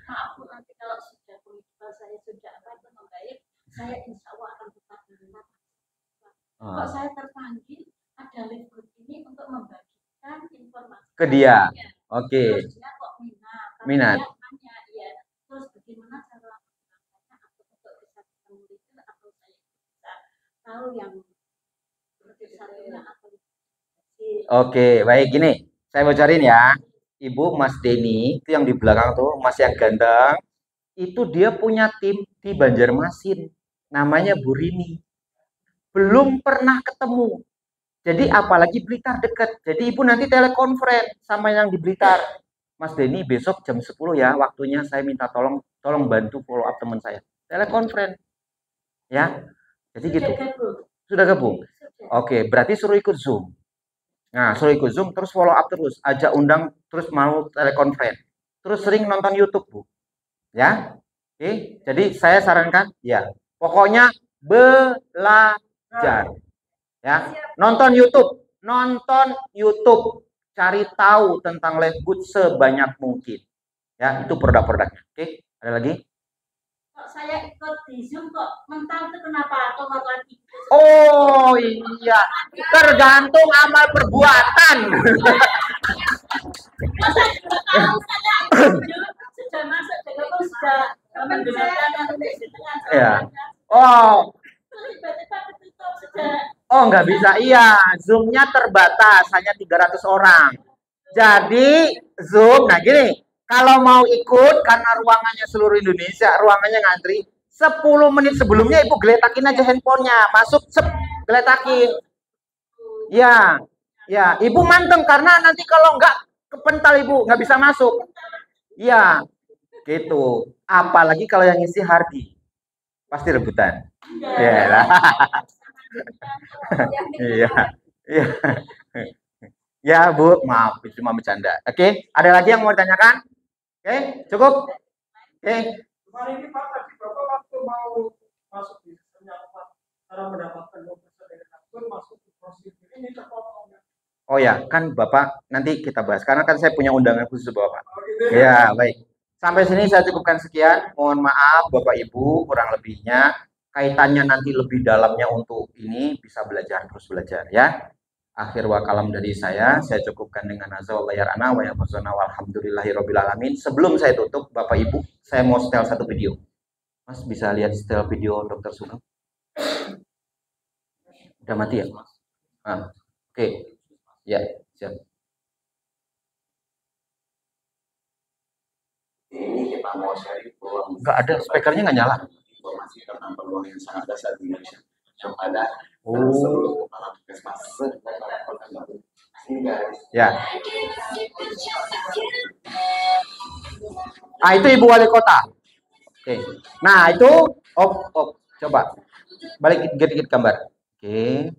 maaf nanti kalau sudah kehidupan saya sudah apa membaik saya insya Allah akan tetap menerima. Kok saya terpanggil ada libur ini untuk membagikan informasi ke dia. Oke. Terus dia kok Minat. Ya. Terus bagaimana cara menggunakannya untuk bisa ketemu itu atau saya bisa tahu yang satunya atau Oke, baik gini. Saya bocorin ya. Ibu Mas Denny itu yang di belakang tuh, Mas yang ganteng. Itu dia punya tim di Banjarmasin. Namanya Bu Rini. Belum pernah ketemu. Jadi apalagi Blitar dekat. Jadi ibu nanti telekonferensi sama yang di Blitar. Mas Denny besok jam 10 ya waktunya, saya minta tolong bantu follow up teman saya. Telekonferensi. Ya. Jadi gitu. Sudah gabung? Oke, berarti suruh ikut Zoom. Nah, suruh ikut Zoom, terus follow up terus. Ajak undang, terus mau telekonferensi. Terus sering nonton YouTube, Bu. Ya. Oke, jadi saya sarankan, ya. Pokoknya belajar. Ya. Nonton YouTube. Cari tahu tentang Lifegood sebanyak mungkin. Ya, itu produk-produknya. Oke, ada lagi? Kok saya ikut di Zoom kok mental itu kenapa keluar lagi? Oh iya, tergantung amal perbuatan. Masa tahu saya sudah masuk juga sudah mendengarkan Ya. Oh. Tiba-tiba ketutup sudah. Oh nggak bisa, iya. Zoom-nya terbatas, hanya 300 orang. Jadi Zoom, nah gini, kalau mau ikut karena ruangannya seluruh Indonesia, ruangannya ngantri, 10 menit sebelumnya ibu geletakin aja handphonenya, masuk geletakin. Ya, ya, ibu manteng karena nanti kalau nggak kepental ibu nggak bisa masuk. Ya, gitu. Apalagi kalau yang isi Hardi, pasti rebutan. Ya lah. Iya, iya. Ya Bu, maaf cuma bercanda. Oke, ada lagi yang mau ditanyakan? Oke, cukup. Oke. Kemarin ini Pak, tadi Bapak waktu mau masuk di sistemnya cara mendapatkan dokumen dari akun masuk di prosedur ini terpotong. Oh ya, kan Bapak nanti kita bahas karena kan saya punya undangan khusus Bapak. Oh, gitu. Ya, baik. Sampai sini saya cukupkan sekian. Mohon maaf Bapak Ibu kurang lebihnya. Kaitannya nanti lebih dalamnya untuk ini bisa terus belajar ya. Akhir wa kalam dari saya cukupkan dengan azza wa yarana wa yafuzuna walhamdulillahirabbil alamin. Sebelum saya tutup Bapak Ibu, saya mau setel satu video. Mas bisa lihat setel video Dr. Sugeng? Udah mati ya? Oke. Ya, siap. Ini kita mau share peluang. Nggak ada, speakernya nggak nyala. Informasi tentang peluang yang sangat dasar di Indonesia yang ada Oh. seluruh kepala puskesmas guys. Ya. Ah itu Ibu Wali Kota. Oke. Nah itu, coba balik dikit gambar. Oke,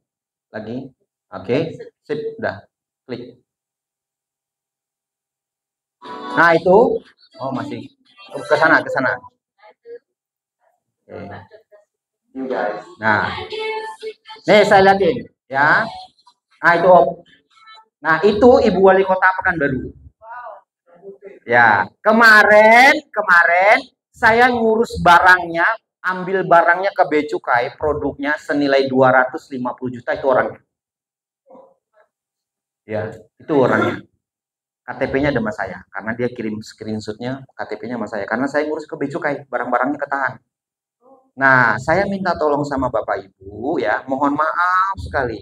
lagi. Oke, sip, udah klik. Nah itu, oh masih ke sana. Oke. Guys. Nah, nih saya lihatin ya. Nah itu Nah itu Ibu Wali Kota Pekanbaru. Ya, kemarin saya ngurus barangnya, ambil barangnya ke Bea Cukai, produknya senilai 250 juta itu orangnya. Ya, itu orangnya. KTP-nya ada sama saya, karena dia kirim screenshot-nya, KTP-nya sama saya, karena saya ngurus ke Bea Cukai, barang-barangnya ketahan. Nah, saya minta tolong sama Bapak Ibu ya, mohon maaf sekali.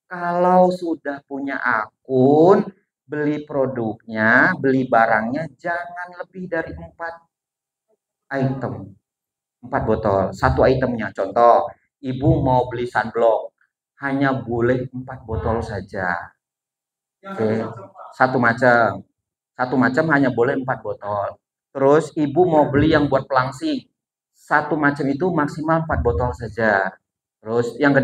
Kalau sudah punya akun, beli produknya, beli barangnya, jangan lebih dari 4 item. 4 botol, satu itemnya. Contoh, Ibu mau beli sunblock, hanya boleh 4 botol saja. Oke, satu macam hanya boleh 4 botol. Terus Ibu mau beli yang buat pelangsing, satu macam itu maksimal 4 botol saja. Terus yang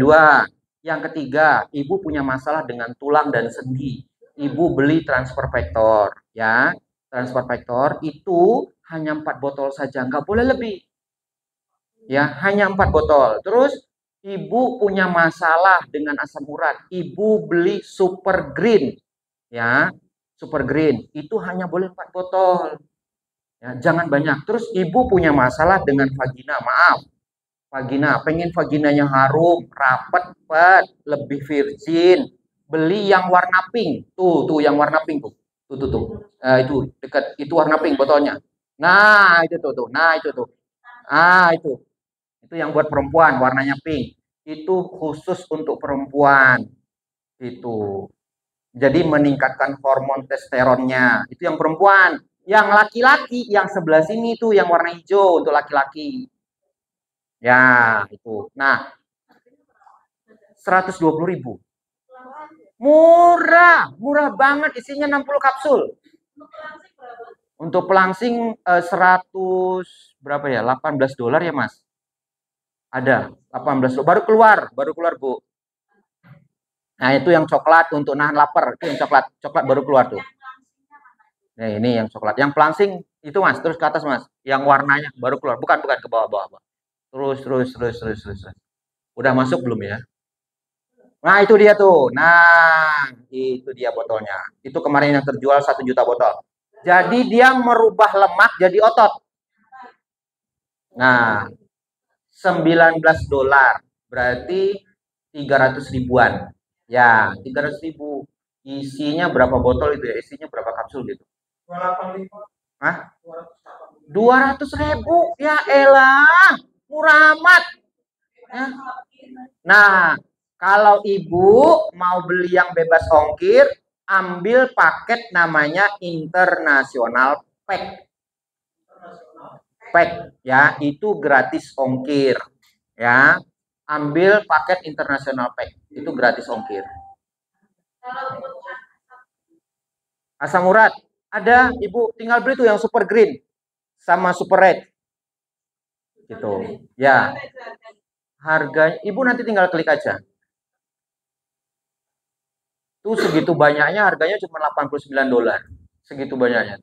ketiga, Ibu punya masalah dengan tulang dan sendi, Ibu beli transfer factor, ya. Transfer factor itu hanya 4 botol saja, nggak boleh lebih. Ya, hanya 4 botol. Terus Ibu punya masalah dengan asam urat, Ibu beli super green, ya. Super green itu hanya boleh 4 botol. Ya, jangan banyak. Terus Ibu punya masalah dengan vagina, maaf. Vagina, pengen vaginanya harum, rapet, lebih virgin, beli yang warna pink. Tuh yang warna pink tuh. Tuh. Itu dekat, itu warna pink botolnya. Nah, itu tuh. Nah, itu tuh. Itu yang buat perempuan, warnanya pink. Itu khusus untuk perempuan. Itu. Jadi meningkatkan hormon testosteronnya. Itu yang perempuan. Yang laki-laki, yang sebelah sini tuh yang warna hijau untuk laki-laki. Ya, itu. Nah, 120.000. Murah banget, isinya 60 kapsul. Untuk pelangsing 100 berapa ya? $18 ya, Mas? Ada, $18. Baru keluar, Bu. Nah, itu yang coklat untuk nahan lapar, itu yang coklat baru keluar tuh. Nah, ini yang coklat. Yang pelangsing itu, Mas, terus ke atas, Mas. Yang warnanya baru keluar, bukan ke bawah. Terus. Udah masuk belum ya? Nah, itu dia tuh. Nah, itu dia botolnya. Itu kemarin yang terjual 1 juta botol. Jadi dia merubah lemak jadi otot. Nah, $19. Berarti 300 ribuan. Ya, 300 ribu. Isinya berapa botol itu ya? Isinya berapa kapsul gitu? 285. Hah? 200 ribu? Ya elah, murah amat. Ya. Nah, kalau Ibu mau beli yang bebas ongkir, ambil paket namanya International Pack. Ya, itu gratis ongkir. Ya, ambil paket International Pack, itu gratis ongkir. Asam urat ada, Ibu tinggal beli tuh yang super green sama super red. Gitu. Ya. Harga Ibu nanti tinggal klik aja. Tuh segitu banyaknya, harganya cuma $89. Segitu banyaknya.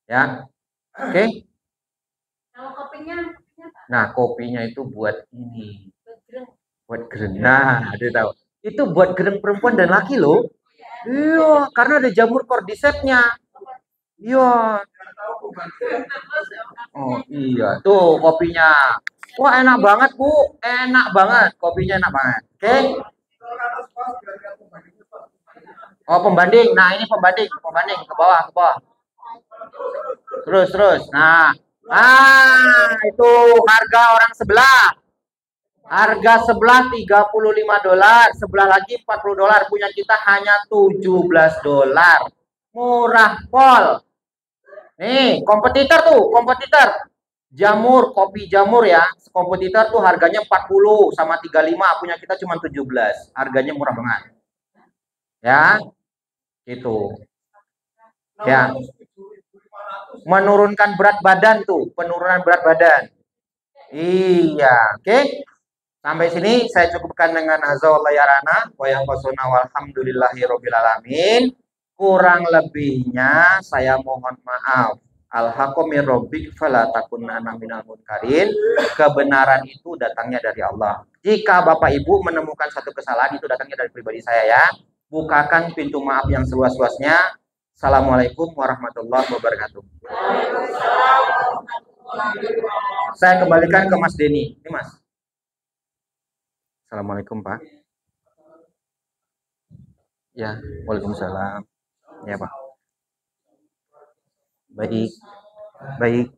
Ya. Oke. Kalau kopinya? Nah, kopinya itu buat ini. Buat gereng. Nah, dia tahu. Itu buat gereng perempuan dan laki loh. Iya, karena ada jamur cordycepsnya. Iya. Oh iya, tuh kopinya. Wah, enak banget, Bu. Enak banget, kopinya enak banget. Oke. Oh, pembanding. Nah, ini pembanding ke bawah. Terus. Nah, itu harga orang sebelah. Harga sebelah $35, sebelah lagi $40. Punya kita hanya $17. Murah pol. Nih, kompetitor. Jamur, kopi jamur ya. Kompetitor tuh harganya 40 sama 35, punya kita cuma 17. Harganya murah banget. Ya. Gitu. Ya. Menurunkan berat badan tuh, penurunan berat badan. Iya, oke. Sampai sini saya cukupkan dengan azza yarana wa yaqsuna walhamdulillahirabbil alamin. Kurang lebihnya saya mohon maaf. Al-haqqu mir rabbik fala takunanna minal munkarin. Kebenaran itu datangnya dari Allah. Jika Bapak Ibu menemukan satu kesalahan, itu datangnya dari pribadi saya ya. Bukakan pintu maaf yang seluas-luasnya. Assalamualaikum warahmatullahi wabarakatuh. Saya kembalikan ke Mas Denny. Ini Mas. Assalamualaikum Pak. Ya, waalaikumsalam. Ya Pak. Baik, baik.